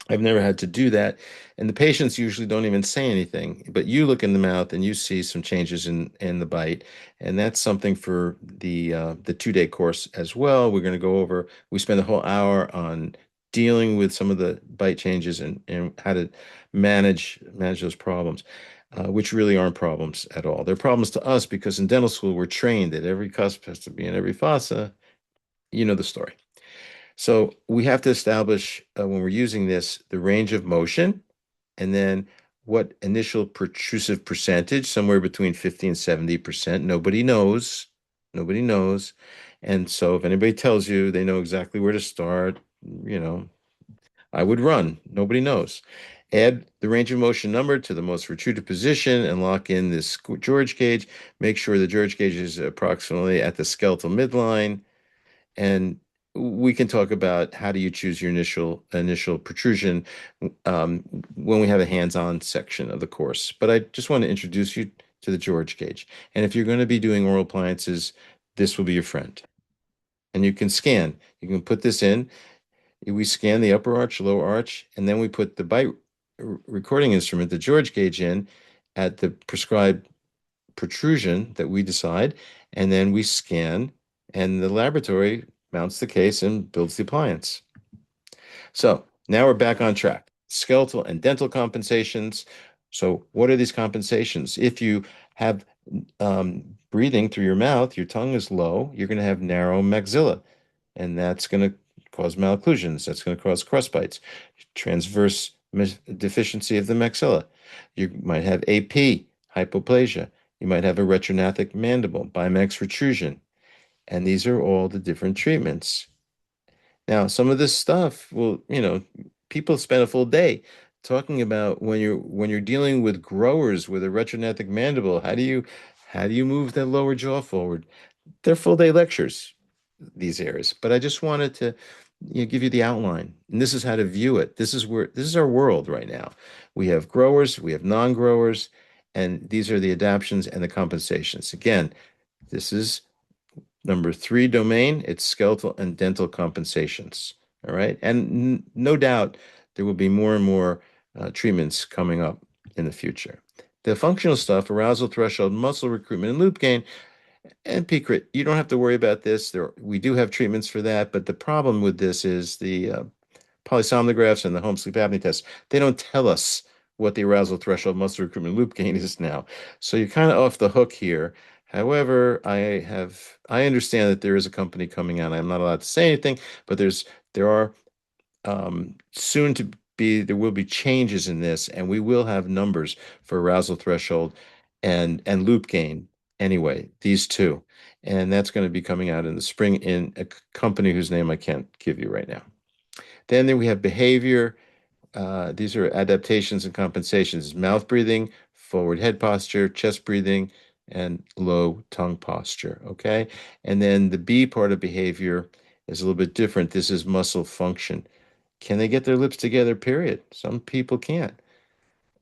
I've never had to do that. And the patients usually don't even say anything, but you look in the mouth and you see some changes in the bite. And that's something for the 2-day course as well. We're going to go over, we spend a whole hour on dealing with some of the bite changes and how to manage those problems, which really aren't problems at all. They're problems to us because in dental school we're trained that every cusp has to be in every fossa. You know the story. So we have to establish when we're using this the range of motion and then what initial protrusive percentage, somewhere between 50 and 70%. Nobody knows. Nobody knows. And so if anybody tells you they know exactly where to start, you know, I would run. Nobody knows. Add the range of motion number to the most retrieved position and lock in this George gauge. Make sure the George gauge is approximately at the skeletal midline, and we can talk about how do you choose your initial protrusion um, when we have a hands-on section of the course. But I just want to introduce you to the George gauge. And if you're going to be doing oral appliances, this will be your friend. And you can scan. You can put this in. We scan the upper arch, lower arch, and then we put the bite recording instrument, the George gauge, in at the prescribed protrusion that we decide, and then we scan, and the laboratory mounts the case and builds the appliance. So now we're back on track. Skeletal and dental compensations. So, what are these compensations? If you have breathing through your mouth, your tongue is low, you're going to have narrow maxilla, and that's going to cause malocclusions. That's going to cause crust bites, transverse deficiency of the maxilla. You might have AP, hypoplasia. You might have a retrognathic mandible, Bimax retrusion. And these are all the different treatments. Now, some of this stuff will, people spend a full day talking about when you're dealing with growers with a retrognathic mandible, how do you move that lower jaw forward? They're full day lectures, these areas. But I just wanted to give you the outline. And this is how to view it. This is our world right now. We have growers, we have non-growers, and these are the adaptions and the compensations. Again, this is number 3 domain, it's skeletal and dental compensations. All right. And no doubt there will be more and more treatments coming up in the future. The functional stuff, arousal threshold, muscle recruitment, and loop gain, and Pcrit, you don't have to worry about this. We do have treatments for that, but the problem with this is the polysomnographs and the home sleep apnea tests. They don't tell us what the arousal threshold, muscle recruitment, loop gain is now. So you're kind of off the hook here. However, I understand that there is a company coming out. I'm not allowed to say anything, but there are soon to be there will be changes in this, and we will have numbers for arousal threshold and loop gain. Anyway, these two, and that's going to be coming out in the spring in a company whose name I can't give you right now. Then we have behavior. These are adaptations and compensations: mouth breathing, forward head posture, chest breathing, and low tongue posture. Okay, and then the B part of behavior is a little bit different. This is muscle function. Can they get their lips together? Period. Some people can't.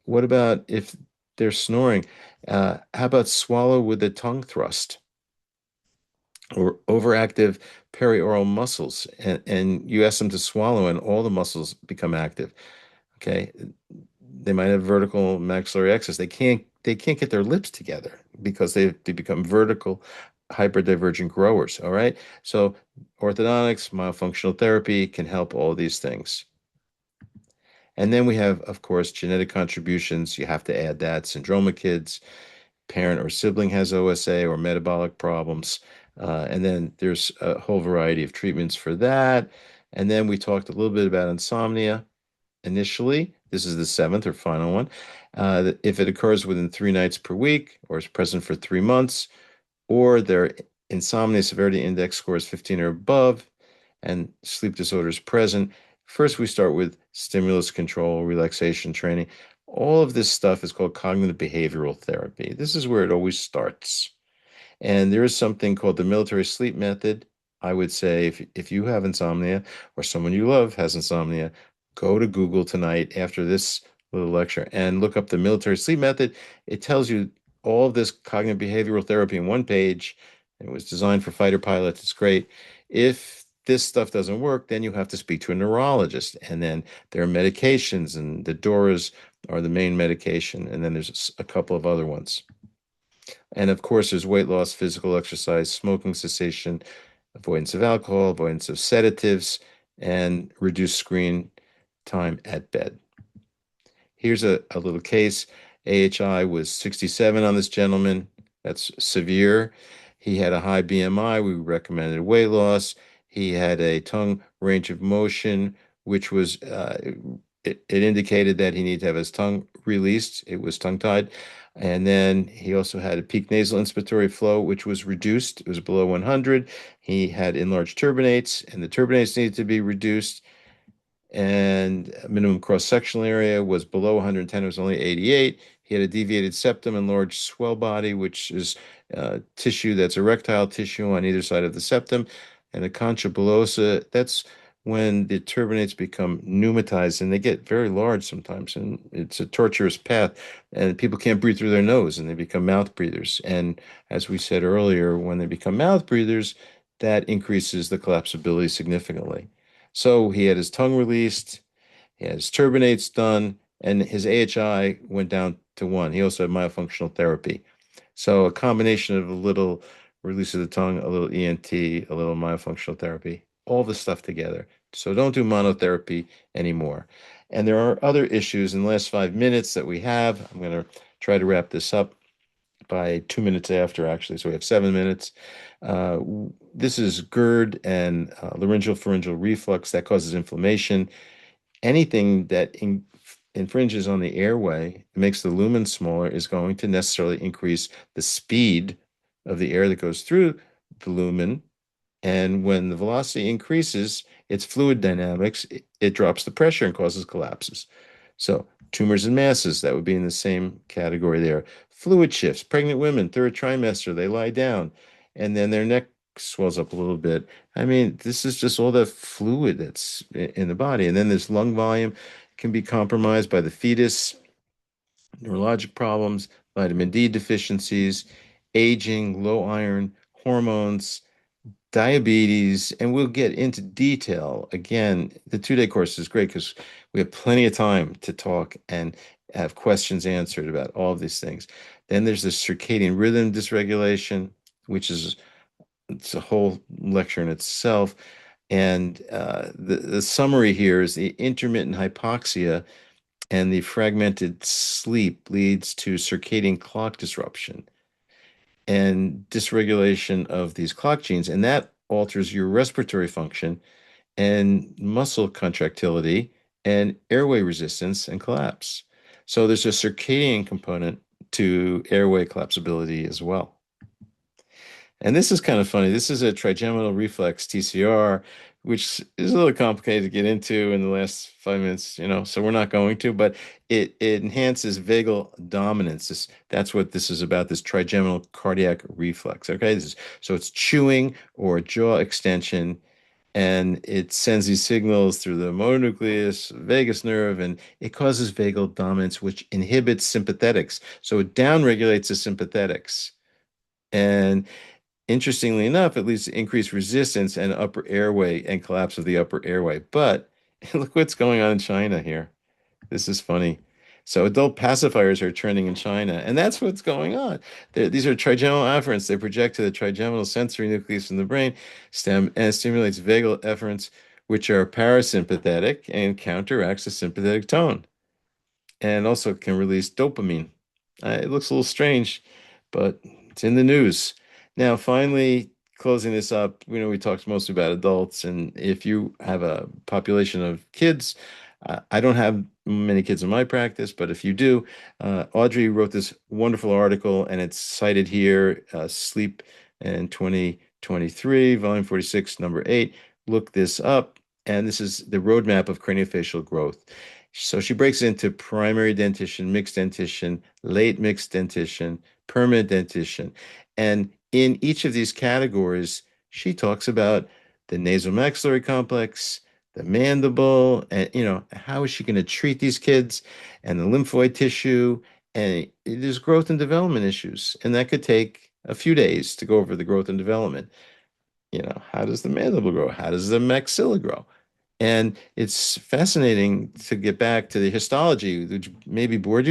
What about if they're snoring? How about swallow with the tongue thrust or overactive perioral muscles? And you ask them to swallow, and all the muscles become active. Okay. They might have vertical maxillary excess. They can't get their lips together because they become vertical hyperdivergent growers. All right. So orthodontics, myofunctional therapy can help all these things. And then we have, of course, genetic contributions. You have to add that. Syndromic kids, parent or sibling has OSA or metabolic problems. And then there's a whole variety of treatments for that. And then we talked a little bit about insomnia initially. This is the seventh or final one. If it occurs within 3 nights per week or is present for 3 months, or their insomnia severity index score is 15 or above, and sleep disorders present. First, we start with stimulus control, relaxation training. All of this stuff is called cognitive behavioral therapy. This is where it always starts. And there is something called the military sleep method. I would say if you have insomnia or someone you love has insomnia, go to Google tonight after this little lecture and look up the military sleep method. It tells you all of this cognitive behavioral therapy in one page. It was designed for fighter pilots. It's great. If this stuff doesn't work, then you have to speak to a neurologist. And then there are medications, and the DORAs are the main medication. And then there's a couple of other ones. And of course, there's weight loss, physical exercise, smoking cessation, avoidance of alcohol, avoidance of sedatives, and reduced screen time at bed. Here's a little case. AHI was 67 on this gentleman. That's severe. He had a high BMI. We recommended weight loss. He had a tongue range of motion, which was, it indicated that he needed to have his tongue released. It was tongue-tied. And then he also had a peak nasal inspiratory flow, which was reduced. It was below 100. He had enlarged turbinates, and the turbinates needed to be reduced, and minimum cross-sectional area was below 110. It was only 88. He had a deviated septum and large swell body, which is tissue that's erectile tissue on either side of the septum, and a concha bullosa. That's when the turbinates become pneumatized, and they get very large sometimes, and it's a torturous path, and people can't breathe through their nose, and they become mouth breathers. And as we said earlier, when they become mouth breathers, that increases the collapsibility significantly. So he had his tongue released, he had his turbinates done, and his AHI went down to 1. He also had myofunctional therapy. So a combination of a little release of the tongue, a little ENT, a little myofunctional therapy, all the stuff together. So don't do monotherapy anymore. And there are other issues in the last 5 minutes that we have. I'm going to try to wrap this up by 2 minutes after, actually. So we have 7 minutes. Uh, this is GERD and laryngeal pharyngeal reflux that causes inflammation. Anything that infringes on the airway, makes the lumen smaller, is going to necessarily increase the speed of the air that goes through the lumen. And when the velocity increases, its fluid dynamics, it drops the pressure and causes collapses. So tumors and masses, that would be in the same category there. Fluid shifts, pregnant women, third trimester, they lie down, and then their neck swells up a little bit. I mean, this is just all the fluid that's in the body. And then there's lung volume can be compromised by the fetus, neurologic problems, vitamin D deficiencies, aging, low iron, hormones, diabetes, and we'll get into detail. Again, the 2-day course is great because we have plenty of time to talk and have questions answered about all of these things. Then there's the circadian rhythm dysregulation, which is it's a whole lecture in itself. And the summary here is the intermittent hypoxia and the fragmented sleep leads to circadian clock disruption and dysregulation of these clock genes, and that alters your respiratory function and muscle contractility and airway resistance and collapse. So there's a circadian component to airway collapsibility as well. And this is kind of funny. This is a trigeminal reflex TCR, which is a little complicated to get into in the last 5 minutes, so we're not going to, but it enhances vagal dominance. That's what this is about, this trigeminal cardiac reflex. Okay, so it's chewing or jaw extension, and it sends these signals through the motor nucleus, vagus nerve, and it causes vagal dominance, which inhibits sympathetics. So it downregulates the sympathetics. And interestingly enough, it leads to increased resistance and upper airway and collapse of the upper airway. But look what's going on in China here. This is funny. So adult pacifiers are trending in China, and that's what's going on. These are trigeminal afferents. They project to the trigeminal sensory nucleus in the brain stem and stimulates vagal efferents, which are parasympathetic and counteracts the sympathetic tone, and also can release dopamine. It looks a little strange, but it's in the news. Now, finally, closing this up, we talked mostly about adults, and if you have a population of kids, I don't have many kids in my practice, but if you do, Audrey wrote this wonderful article, and it's cited here, Sleep in 2023, volume 46, number 8. Look this up, and this is the roadmap of craniofacial growth. So she breaks it into primary dentition, mixed dentition, late mixed dentition, permanent dentition. And in each of these categories, she talks about the nasomaxillary complex, the mandible, and how is she going to treat these kids, and the lymphoid tissue, and there's growth and development issues, and that could take a few days to go over the growth and development. How does the mandible grow? How does the maxilla grow? And it's fascinating to get back to the histology, which maybe bored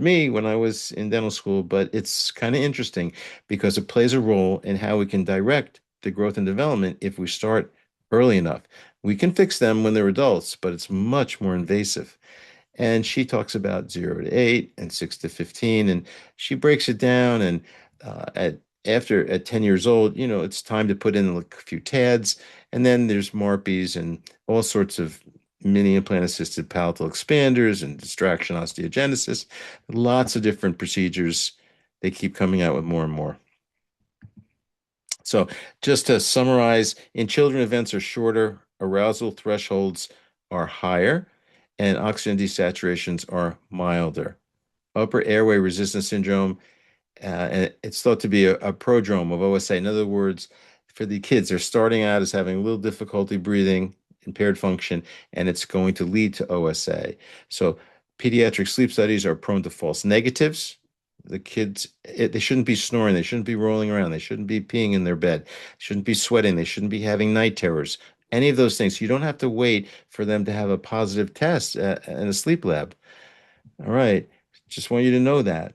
me when I was in dental school, but it's kind of interesting because it plays a role in how we can direct the growth and development if we start early enough. We can fix them when they're adults, but it's much more invasive. And she talks about 0 to 8 and 6 to 15, and she breaks it down. And at 10 years old, it's time to put in like a few TADs, and then there's MARPs and all sorts of mini implant assisted palatal expanders and distraction osteogenesis. Lots of different procedures. They keep coming out with more and more. So, just to summarize, in children, events are shorter, arousal thresholds are higher, and oxygen desaturations are milder. Upper airway resistance syndrome, and it's thought to be a prodrome of OSA. In other words, for the kids, they're starting out as having a little difficulty breathing, impaired function, and it's going to lead to OSA. So, pediatric sleep studies are prone to false negatives. The kids, they shouldn't be snoring. They shouldn't be rolling around. They shouldn't be peeing in their bed. They shouldn't be sweating. They shouldn't be having night terrors. Any of those things. You don't have to wait for them to have a positive test in a sleep lab. All right. Just want you to know that,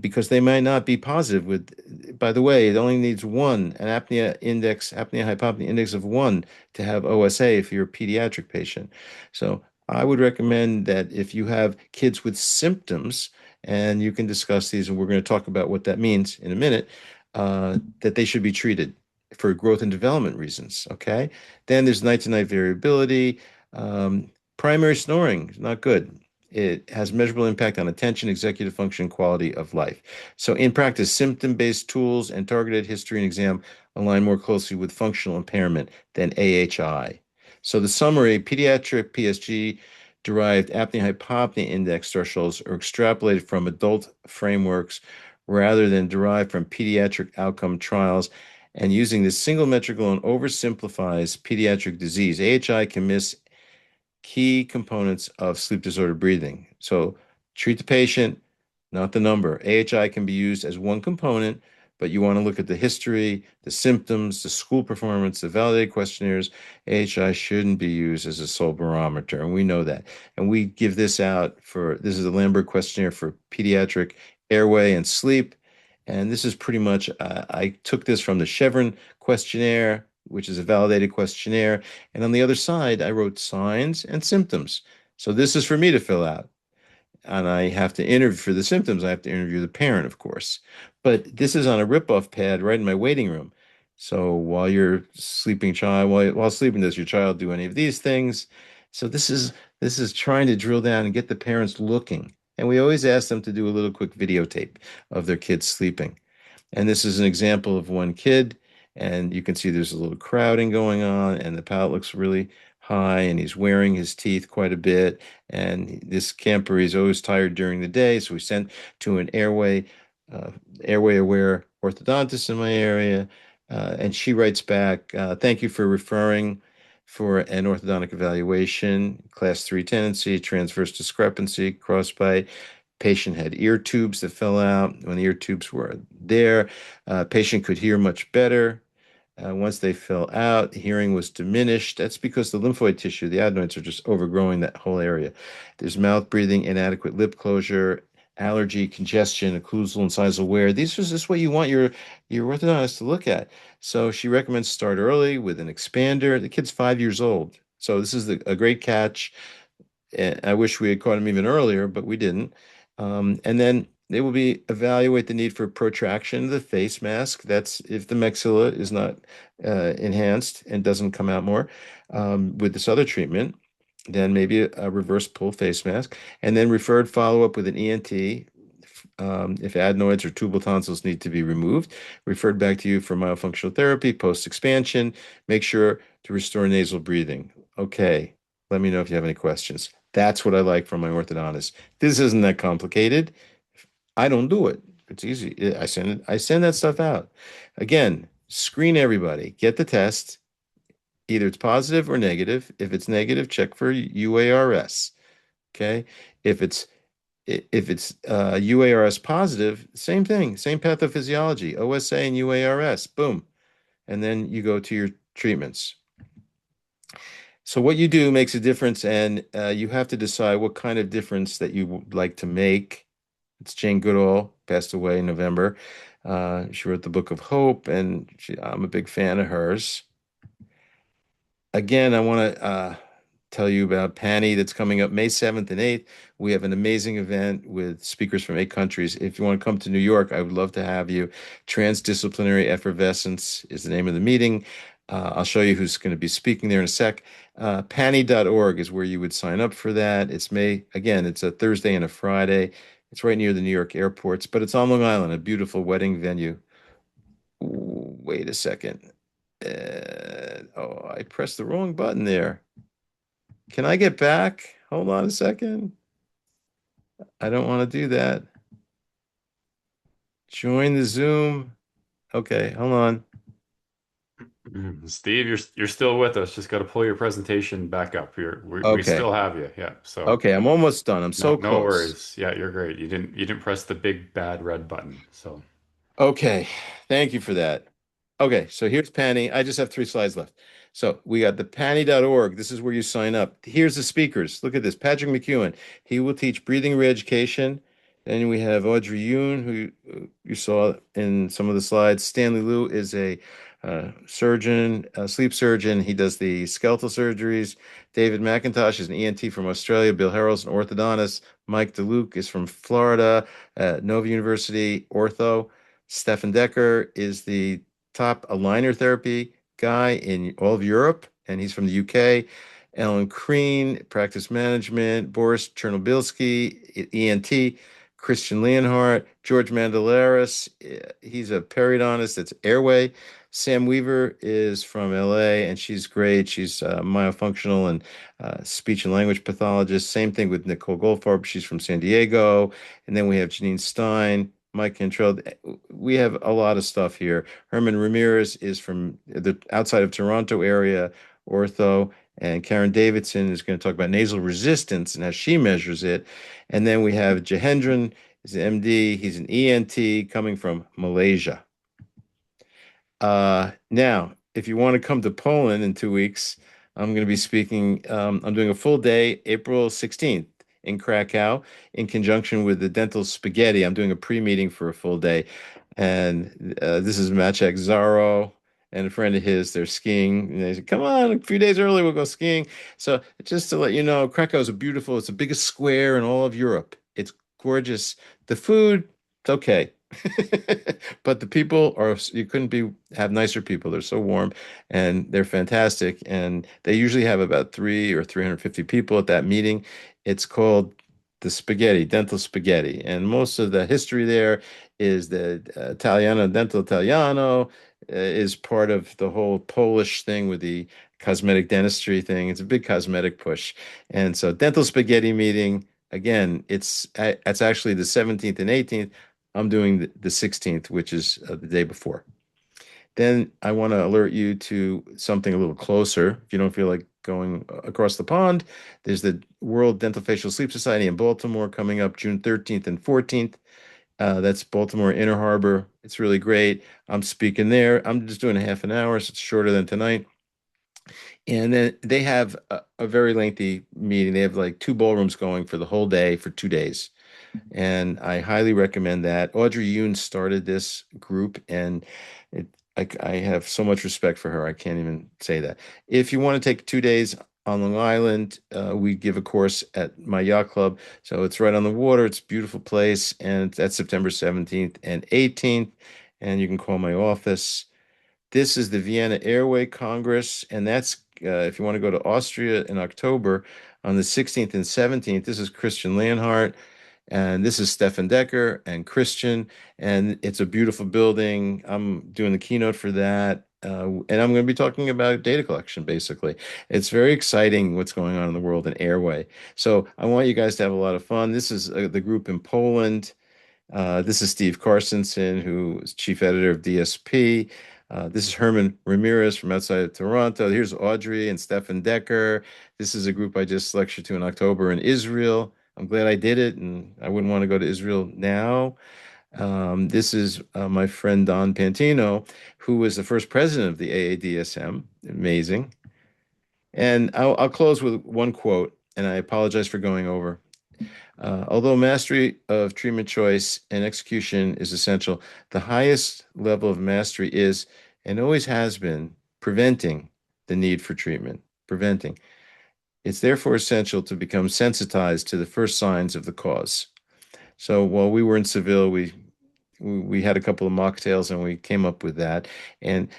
because they might not be positive with, by the way, it only needs one, an apnea hypopnea index of 1 to have OSA if you're a pediatric patient. So I would recommend that if you have kids with symptoms, and you can discuss these, and we're going to talk about what that means in a minute, that they should be treated for growth and development reasons. Okay. Then there's night to night variability. Primary snoring is not good. It has measurable impact on attention, executive function, quality of life. So, in practice, symptom-based tools and targeted history and exam align more closely with functional impairment than AHI. So, the summary: pediatric PSG derived apnea-hypopnea index thresholds are extrapolated from adult frameworks rather than derived from pediatric outcome trials. And using this single metric alone oversimplifies pediatric disease. AHI can miss key components of sleep disorder breathing. So treat the patient, not the number. AHI can be used as one component, but you want to look at the history, the symptoms, the school performance, the validated questionnaires. AHI shouldn't be used as a sole barometer, and we know that. And we give this out this is the Lamberg questionnaire for pediatric airway and sleep. And this is pretty much, I took this from the Chevron questionnaire, which is a validated questionnaire. And on the other side, I wrote signs and symptoms. So this is for me to fill out. And I have to interview for the symptoms. I have to interview the parent, of course. But this is on a rip-off pad right in my waiting room. So while you're sleeping child, while sleeping, does your child do any of these things? So this is trying to drill down and get the parents looking. And we always ask them to do a little quick videotape of their kids sleeping. And this is an example of one kid, and you can see there's a little crowding going on, and the palate looks really high, and he's wearing his teeth quite a bit. And this camper is always tired during the day, so we sent to an uh, airway aware orthodontist in my area. And she writes back, thank you for referring for an orthodontic evaluation, class 3 tendency, transverse discrepancy, crossbite. Patient had ear tubes that fell out. When the ear tubes were there, patient could hear much better. Once they fell out, hearing was diminished. That's because the lymphoid tissue, the adenoids, are just overgrowing that whole area. There's mouth breathing, inadequate lip closure, allergy, congestion, occlusal and incisal wear. These is just what you want your orthodontist to look at. So she recommends start early with an expander. The kid's 5 years old. So this is a great catch. And I wish we had caught him even earlier, but we didn't. And then they will evaluate the need for protraction of the face mask. That's if the maxilla is not enhanced and doesn't come out more with this other treatment. then maybe a reverse pull face mask, and then referred follow-up with an ENT. If adenoids or tubal tonsils need to be removed, referred back to you for myofunctional therapy, post-expansion. Make sure to restore nasal breathing. Okay, let me know if you have any questions. That's what I like from my orthodontist. This isn't that complicated. I don't do it. It's easy. I send that stuff out. Again, screen everybody. Get the test. Either it's positive or negative. If it's negative, check for UARS. Okay. If it's if it's UARS positive, same thing, same pathophysiology, OSA and UARS, boom. And then you go to your treatments. So what you do makes a difference, and you have to decide what kind of difference that you would like to make. It's Jane Goodall, passed away in November. She wrote the Book of Hope, and I'm a big fan of hers. Again, I want to tell you about PANI that's coming up May 7th and 8th. We have an amazing event with speakers from 8 countries. If you want to come to New York, I would love to have you. Transdisciplinary Effervescence is the name of the meeting. I'll show you who's going to be speaking there in a sec. PANI.org is where you would sign up for that. Again, it's a Thursday and a Friday. It's right near the New York airports, but it's on Long Island, a beautiful wedding venue. Ooh, wait a second. Oh, I pressed the wrong button there. Can I get back? Hold on a second. I don't want to do that. Join the Zoom. Okay, hold on. Steve, you're still with us. Just got to pull your presentation back up. We Okay. still have you. Yeah. So Okay, I'm almost done. I'm so no close. worries. Yeah, you're great. You didn't press the big bad red button. So Okay, thank you for that. Okay, so here's Panny. I just have 3 slides left. So we got the panny.org. This is where you sign up. Here's the speakers. Look at this. Patrick McEwen. He will teach breathing re-education. Then we have Audrey Yoon, who you saw in some of the slides. Stanley Liu is a surgeon, a sleep surgeon. He does the skeletal surgeries. David McIntosh is an ENT from Australia. Bill Harrell's an orthodontist. Mike DeLuke is from Florida, Nova University, ortho. Stefan Decker is the top aligner therapy guy in all of Europe, and he's from the UK. Alan Crean, practice management. Boris Chernobylsky, ENT. Christian Leonhardt, George Mandelaris, he's a periodontist. That's Airway. Sam Weaver is from LA, and she's great. She's myofunctional and speech and language pathologist. Same thing with Nicole Goldfarb. She's from San Diego. And then we have Janine Stein, Mike Cantrell. We have a lot of stuff here. Herman Ramirez is from the outside of Toronto area, ortho. And Karen Davidson is going to talk about nasal resistance and how she measures it. And then we have Jahendran, he's an MD, he's an ENT coming from Malaysia. Now, if you want to come to Poland in 2 weeks, I'm going to be speaking. I'm doing a full day, April 16th in Krakow, in conjunction with the Dental Spaghetti. I'm doing a pre-meeting for a full day. And this is Maciek Zaro and a friend of his. They're skiing. And they said, come on, a few days early, we'll go skiing. So just to let you know, Krakow is it's the biggest square in all of Europe. It's gorgeous. The food, it's okay. But the people are, you couldn't have nicer people. They're so warm and they're fantastic. And they usually have about 350 people at that meeting. It's called the Spaghetti, Dental Spaghetti. And most of the history there is that Italiano, Dental Italiano is part of the whole Polish thing with the cosmetic dentistry thing. It's a big cosmetic push. And so Dental Spaghetti meeting, again, it's actually the 17th and 18th. I'm doing the 16th, which is the day before. Then I want to alert you to something a little closer. If you don't feel like going across the pond, there's the World Dental Facial Sleep Society in Baltimore coming up June 13th and 14th. That's Baltimore Inner Harbor. It's really great. I'm speaking there. I'm just doing a half an hour, so it's shorter than tonight. And then they have a very lengthy meeting. They have like 2 ballrooms going for the whole day for 2 days. And I highly recommend that. Audrey Yoon started this group, and I have so much respect for her. I can't even say that. If you want to take 2 days on Long Island, we give a course at my yacht club. So it's right on the water. It's a beautiful place, and that's September 17th and 18th. And you can call my office. This is the Vienna Airway Congress, and that's if you want to go to Austria in October. On the 16th and 17th, this is Christian Leonhardt, and this is Stefan Decker and Christian, and it's a beautiful building. I'm doing the keynote for that. And I'm going to be talking about data collection, basically. It's very exciting what's going on in the world in Airway. So I want you guys to have a lot of fun. This is the group in Poland. This is Steve Carstensen, who is chief editor of DSP. This is Herman Ramirez from outside of Toronto. Here's Audrey and Stefan Decker. This is a group I just lectured to in October in Israel. I'm glad I did it, and I wouldn't want to go to Israel now. This is my friend Don Pantino, who was the first president of the AADSM. Amazing. And I'll close with one quote, and I apologize for going over. Although mastery of treatment choice and execution is essential, the highest level of mastery is and always has been preventing the need for treatment. Preventing. It's therefore essential to become sensitized to the first signs of the cause. So while we were in Seville, we had a couple of mocktails and we came up with that. And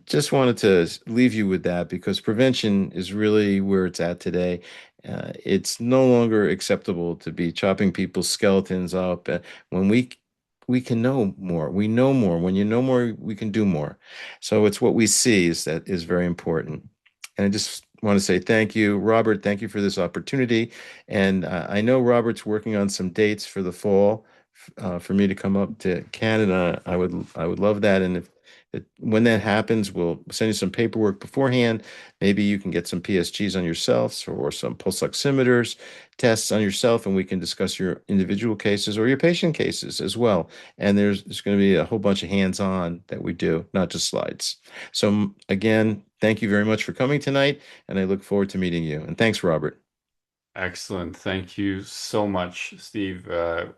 just wanted to leave you with that because prevention is really where it's at today. It's no longer acceptable to be chopping people's skeletons up when we can know more. We know more. When you know more, we can do more. So it's what we see is that is very important. And I just want to say thank you, Robert. Thank you for this opportunity. And I know Robert's working on some dates for the fall for me to come up to Canada. I would love that. And if when that happens, we'll send you some paperwork beforehand. Maybe you can get some PSGs on yourself or some pulse oximeters tests on yourself, and we can discuss your individual cases or your patient cases as well. And there's going to be a whole bunch of hands-on that we do, not just slides. So again, thank you very much for coming tonight, and I look forward to meeting you. And thanks, Robert. Excellent. Thank you so much, Steve.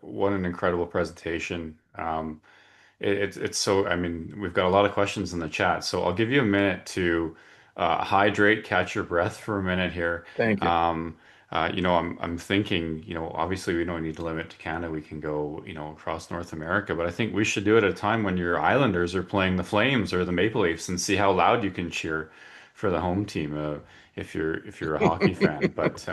What an incredible presentation. It's so, I mean, we've got a lot of questions in the chat, so I'll give you a minute to hydrate, catch your breath for a minute here. Thank you. Um, I'm thinking, obviously we don't need to limit to Canada. We can go, across North America, but I think we should do it at a time when your Islanders are playing the Flames or the Maple Leafs and see how loud you can cheer for the home team, if you're a hockey fan. But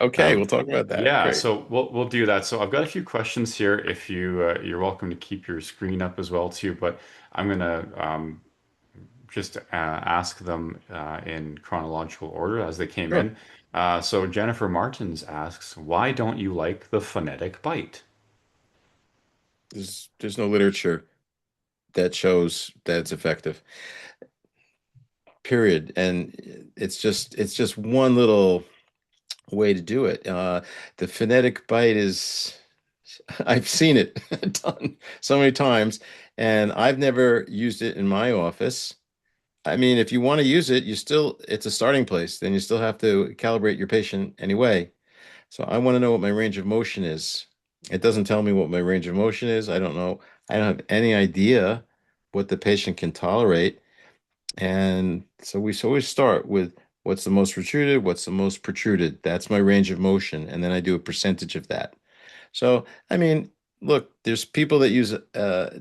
Okay, we'll um, talk about that. yeah, Great. so we'll do that. So I've got a few questions here. If you're welcome to keep your screen up as well too, but I'm gonna just ask them in chronological order as they came Sure. in. So Jennifer Martins asks, "Why don't you like the phonetic bite?" There's no literature that shows that it's effective. Period. And it's just one little way to do it. The phonetic bite is I've seen it done so many times, and I've never used it in my office. I mean, if you want to use it, it's a starting place. Then you still have to calibrate your patient anyway. So I want to know what my range of motion is. It doesn't tell me what my range of motion is. I don't know. I don't have any idea what the patient can tolerate. And so we always start with what's the most protruded, what's the most protruded. That's my range of motion. And then I do a percentage of that. So, I mean, look, there's people that use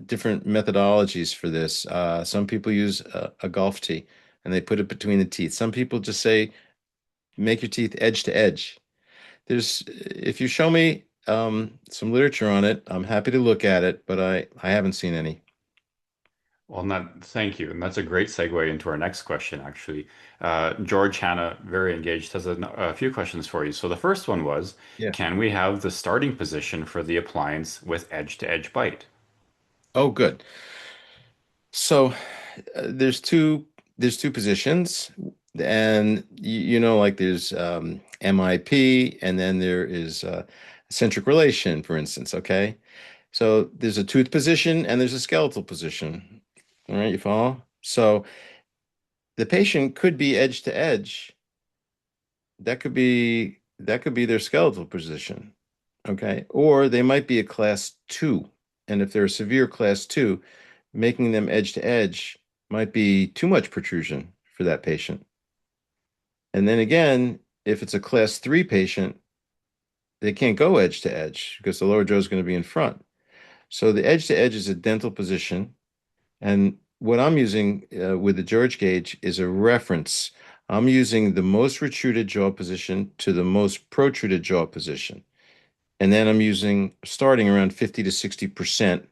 different methodologies for this. Some people use a golf tee and they put it between the teeth. Some people just say, make your teeth edge to edge. If you show me some literature on it, I'm happy to look at it, but I haven't seen any. Well, thank you. And that's a great segue into our next question, actually. George Hanna, very engaged, has a few questions for you. So the first one was, Yeah. can we have the starting position for the appliance with edge-to-edge bite? Oh, good. So there's two positions, and like there's MIP, and then there is centric relation, for instance. Okay, so there's a tooth position and there's a skeletal position. All right, you follow? So the patient could be edge to edge. That could be their skeletal position. Okay, or they might be a class two, and if they're a severe class two, making them edge to edge might be too much protrusion for that patient. And then again, if it's a class three patient, they can't go edge to edge because the lower jaw is going to be in front. So the edge to edge is a dental position. And what I'm using with the George gauge is a reference. I'm using the most retruded jaw position to the most protruded jaw position. And then I'm using starting around 50 to 60%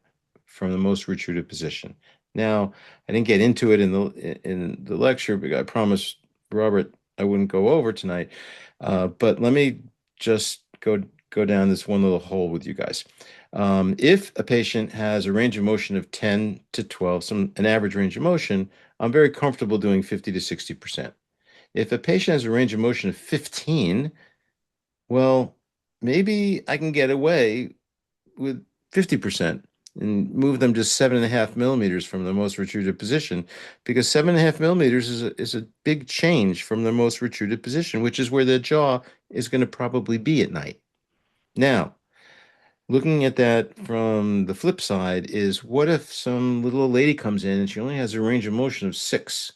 from the most retruded position. Now, I didn't get into it in the lecture because I promised Robert I wouldn't go over tonight. But let me just go down this one little hole with you guys. If a patient has a range of motion of 10 to 12, an average range of motion, I'm very comfortable doing 50 to 60%. If a patient has a range of motion of 15, well, maybe I can get away with 50% and move them just 7.5 millimeters from the most retruded position because 7.5 millimeters is a big change from the most retruded position, which is where the jaw is going to probably be at night. Now, looking at that from the flip side is what if some little lady comes in and she only has a range of motion of 6?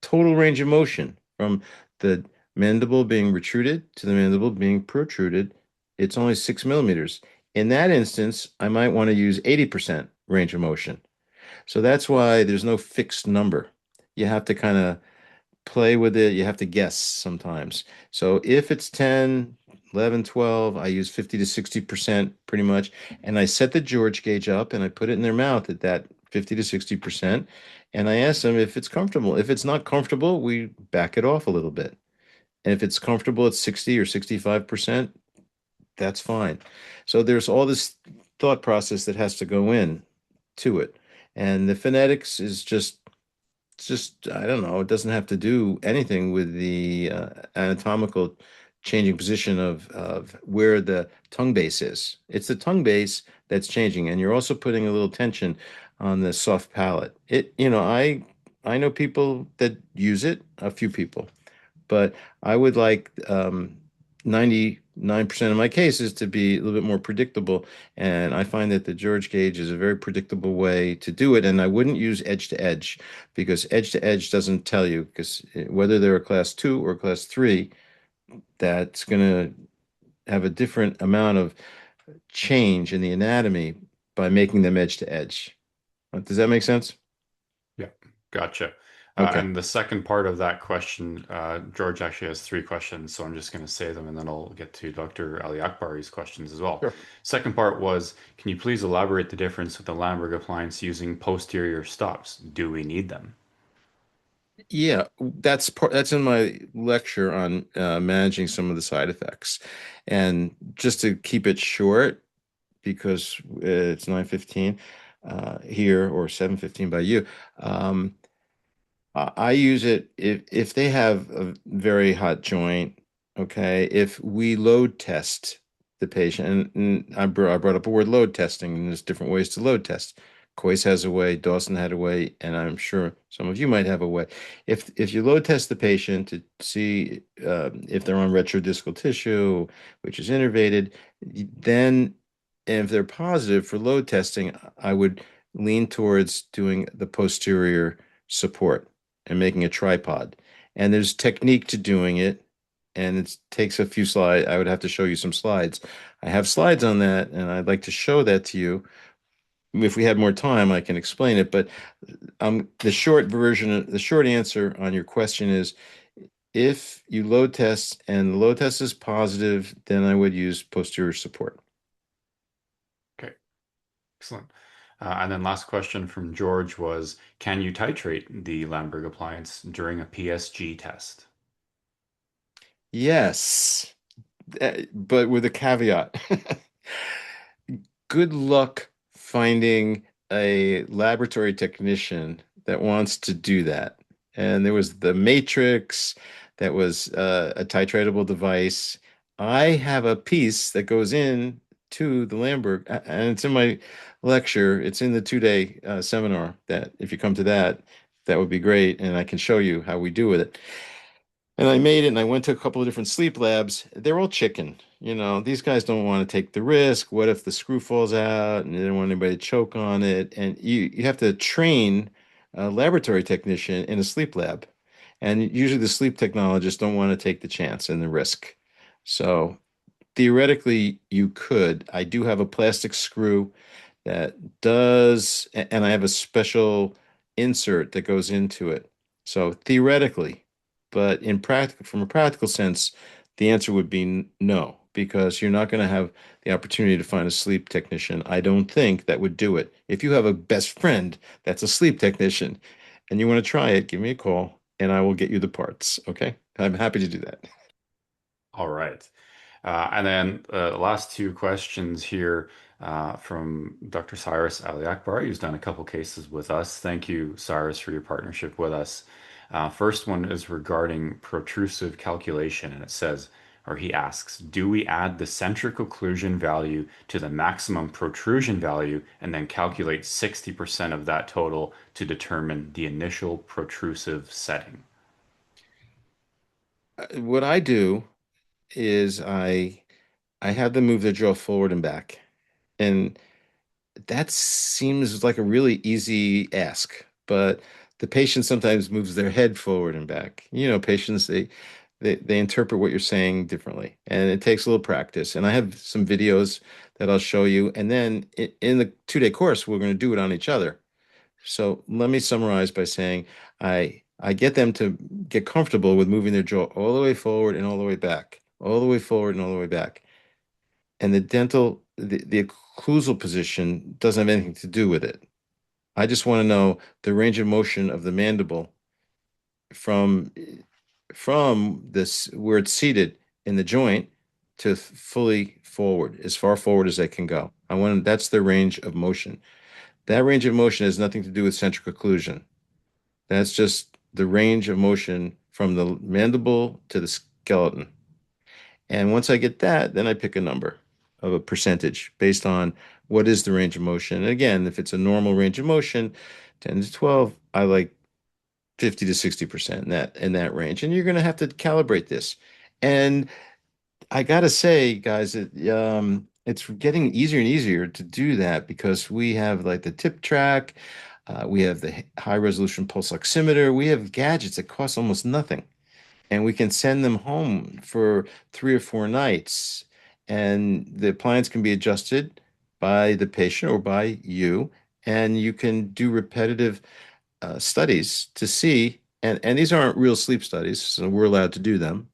Total range of motion from the mandible being retruded to the mandible being protruded, it's only 6 millimeters. In that instance, I might want to use 80% range of motion. So that's why there's no fixed number. You have to kind of play with it. You have to guess sometimes. So if it's 10, 11, 12, I use 50 to 60% pretty much. And I set the George gauge up and I put it in their mouth at that 50 to 60%. And I ask them if it's comfortable. If it's not comfortable, we back it off a little bit. And if it's comfortable at 60 or 65%, that's fine. So there's all this thought process that has to go in to it. And the phonetics is just it's just, I don't know, it doesn't have to do anything with the anatomical changing position of where the tongue base is. It's the tongue base that's changing, and you're also putting a little tension on the soft palate. I know people that use it, a few people, but I would like 99% of my cases to be a little bit more predictable. And I find that the George gauge is a very predictable way to do it. And I wouldn't use edge to edge because edge to edge doesn't tell you because whether they're a class 2 or class 3, that's going to have a different amount of change in the anatomy by making them edge to edge. Does that make sense? Yeah, gotcha. Okay. And the second part of that question, George actually has three questions, so I'm just going to say them and then I'll get to Dr. Ali Akbari's questions as well. Sure. Second part was, can you please elaborate the difference with the Lamberg appliance using posterior stops? Do we need them? Yeah, that's in my lecture on managing some of the side effects. And just to keep it short, because it's 9:15 here or 7:15 by you, I use it if they have a very hot joint, okay, if we load test the patient, and I brought up a word load testing, and there's different ways to load test. Coyce has a way, Dawson had a way, and I'm sure some of you might have a way. If you load test the patient to see if they're on retrodiscal tissue, which is innervated, then and if they're positive for load testing, I would lean towards doing the posterior support and making a tripod. And there's technique to doing it, and it takes a few slides. I would have to show you some slides. I have slides on that, and I'd like to show that to you. If we had more time, I can explain it. But the short version, the short answer on your question is if you load test and the load test is positive, then I would use posterior support. Okay, excellent. And then last question from George was, can you titrate the Lamberg appliance during a PSG test? Yes, but with a caveat. Good luck finding a laboratory technician that wants to do that. And there was the Matrix, that was a titratable device. I have a piece that goes in to the Lamberg, and it's in my lecture. It's in the 2-day seminar that if you come to that, that would be great. And I can show you how we do with it. And I made it and I went to a couple of different sleep labs. They're all chicken. These guys don't want to take the risk. What if the screw falls out and they don't want anybody to choke on it? And you have to train a laboratory technician in a sleep lab. And usually the sleep technologists don't want to take the chance and the risk. So theoretically, you could. I do have a plastic screw that does, and I have a special insert that goes into it. So theoretically, But from a practical sense, the answer would be no, because you're not going to have the opportunity to find a sleep technician. I don't think that would do it. If you have a best friend that's a sleep technician and you want to try it, give me a call and I will get you the parts. Okay? I'm happy to do that. All right. And then the last two questions here from Dr. Cyrus Ali Akbar, who's done a couple cases with us. Thank you, Cyrus, for your partnership with us. First one is regarding protrusive calculation, and it says, or he asks, do we add the centric occlusion value to the maximum protrusion value and then calculate 60% of that total to determine the initial protrusive setting? What I do is I have them move their jaw forward and back. And that seems like a really easy ask, but the patient sometimes moves their head forward and back. Patients they interpret what you're saying differently, and it takes a little practice. And I have some videos that I'll show you, and then in the 2-day course, we're going to do it on each other. So let me summarize by saying I get them to get comfortable with moving their jaw all the way forward and all the way back, all the way forward and all the way back. And the occlusal position doesn't have anything to do with it. I just want to know the range of motion of the mandible from this where it's seated in the joint to fully forward, as far forward as they can go. That's the range of motion. That range of motion has nothing to do with centric occlusion. That's just the range of motion from the mandible to the skeleton. And once I get that, then I pick a number of a percentage based on what is the range of motion. And again, if it's a normal range of motion, 10 to 12, I like 50 to 60% in that range. And you're going to have to calibrate this. And I got to say, guys, it's getting easier and easier to do that because we have like the tip track, we have the high resolution pulse oximeter, we have gadgets that cost almost nothing and we can send them home for 3 or 4 nights. And the appliance can be adjusted by the patient or by you, and you can do repetitive studies to see. And these aren't real sleep studies, so we're allowed to do them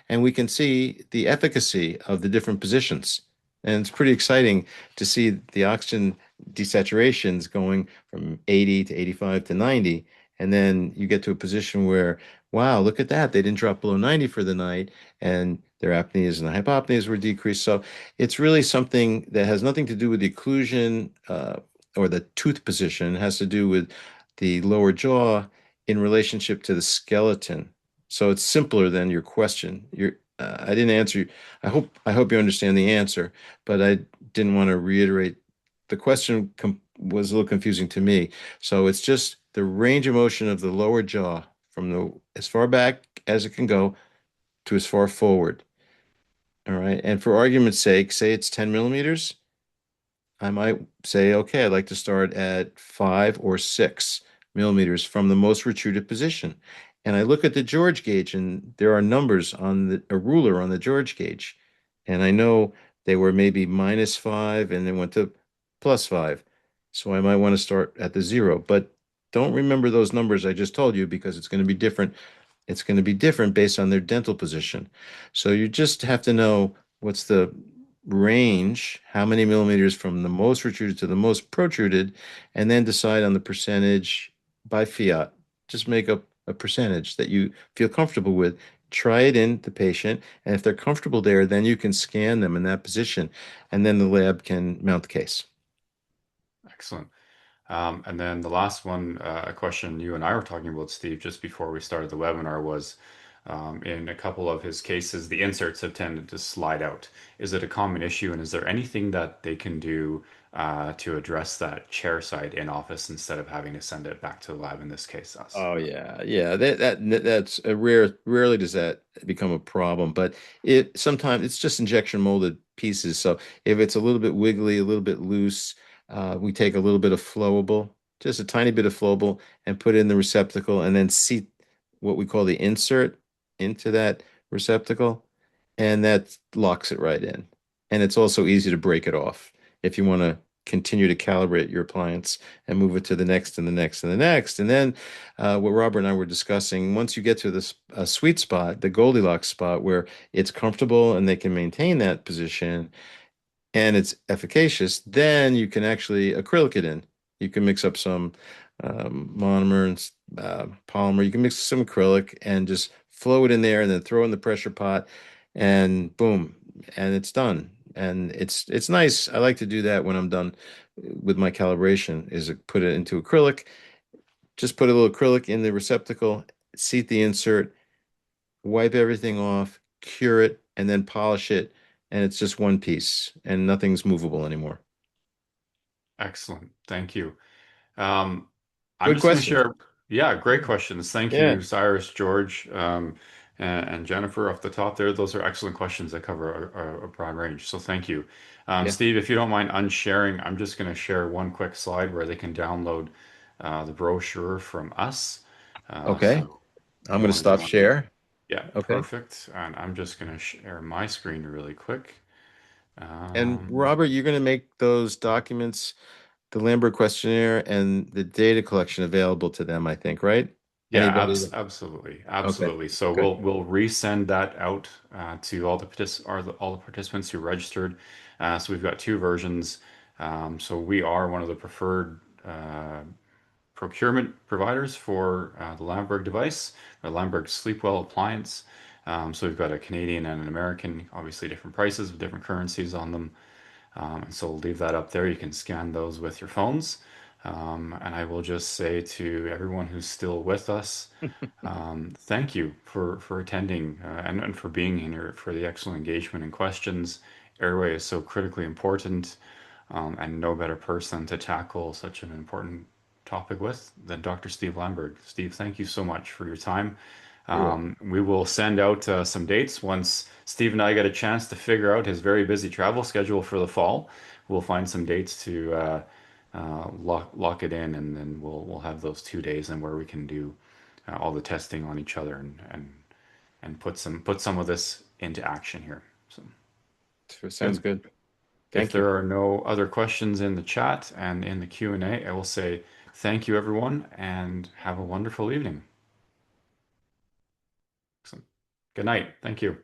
and we can see the efficacy of the different positions. And it's pretty exciting to see the oxygen desaturations going from 80 to 85 to 90. And then you get to a position where, wow, look at that. They didn't drop below 90 for the night, and their apneas and hypopneas were decreased. So it's really something that has nothing to do with the occlusion or the tooth position. It has to do with the lower jaw in relationship to the skeleton. So it's simpler than your question. I didn't answer you. I hope you understand the answer, but I didn't want to reiterate. The question was a little confusing to me. So it's just the range of motion of the lower jaw from the as far back as it can go to as far forward. All right. And for argument's sake, say it's 10 millimeters. I might say, okay, I'd like to start at 5 or 6 millimeters from the most retruded position. And I look at the George gauge, and there are numbers on a ruler on the George gauge. And I know they were maybe -5 and then went to +5. So I might want to start at the zero. But don't remember those numbers I just told you because it's going to be different. It's going to be different based on their dental position. So you just have to know what's the range, how many millimeters from the most retruded to the most protruded, and then decide on the percentage by fiat. Just make up a percentage that you feel comfortable with. Try it in the patient, and if they're comfortable there, then you can scan them in that position, and then the lab can mount the case. Excellent. And then the last one, a question you and I were talking about, Steve, just before we started the webinar was in a couple of his cases, the inserts have tended to slide out. Is it a common issue, and is there anything that they can do to address that chair side in office instead of having to send it back to the lab, in this case, us? Oh yeah, yeah. That's a rarely does that become a problem, but it sometimes it's just injection molded pieces. So if it's a little bit wiggly, a little bit loose, we take a little bit of flowable, just a tiny bit of flowable, and put it in the receptacle, and then seat what we call the insert into that receptacle, and that locks it right in. And it's also easy to break it off if you want to. continue to calibrate your appliance and move it to the next and the next and the next. And then what Robert and I were discussing, once you get to this sweet spot, the Goldilocks spot where it's comfortable and they can maintain that position and it's efficacious, then you can actually acrylic it in. You can mix up some monomer and polymer. You can mix some acrylic and just flow it in there, and then throw in the pressure pot, and boom, and it's done. And it's nice. I like to do that when I'm done with my calibration. Is put it into acrylic. Just put a little acrylic in the receptacle, seat the insert, wipe everything off, cure it, and then polish it, and it's just one piece, and nothing's movable anymore. Excellent. Thank you. Um, I'm Good just going to question. share. Yeah, great questions. Thank Yeah. you, Cyrus, George, and Jennifer off the top there. Those are excellent questions that cover a broad range. So thank you. Yeah. Steve, if you don't mind unsharing, I'm just going to share one quick slide where they can download the brochure from us. Okay. So if I'm you going to want to stop just, share. yeah, Okay. perfect. And I'm just going to share my screen really quick. And Um, Robert, you're going to make those documents, the Lamberg questionnaire and the data collection available to them, I think, right? Yeah, Anybody? absolutely, Okay. absolutely. So Good. we'll resend that out to all the participants who registered. So we've got two versions. So we are one of the preferred procurement providers for the Lamberg device, the Lamberg SleepWell Appliance. So we've got a Canadian and an American, obviously different prices with different currencies on them. And so we'll leave that up there. You can scan those with your phones. And I will just say to everyone who's still with us, thank you for attending and for being here for the excellent engagement and questions. Airway is so critically important, and no better person to tackle such an important topic with than Dr. Steve Lamberg. Steve, thank you so much for your time. You're welcome. We will send out some dates once Steve and I get a chance to figure out his very busy travel schedule for the fall. We'll find some dates to lock it in, and then we'll have those 2 days and where we can do all the testing on each other and put some of this into action here. So Sounds good. good. If Thank you. there are no other questions in the chat and in the Q&A, I will say thank you everyone and have a wonderful evening. Excellent. Good night. Thank you.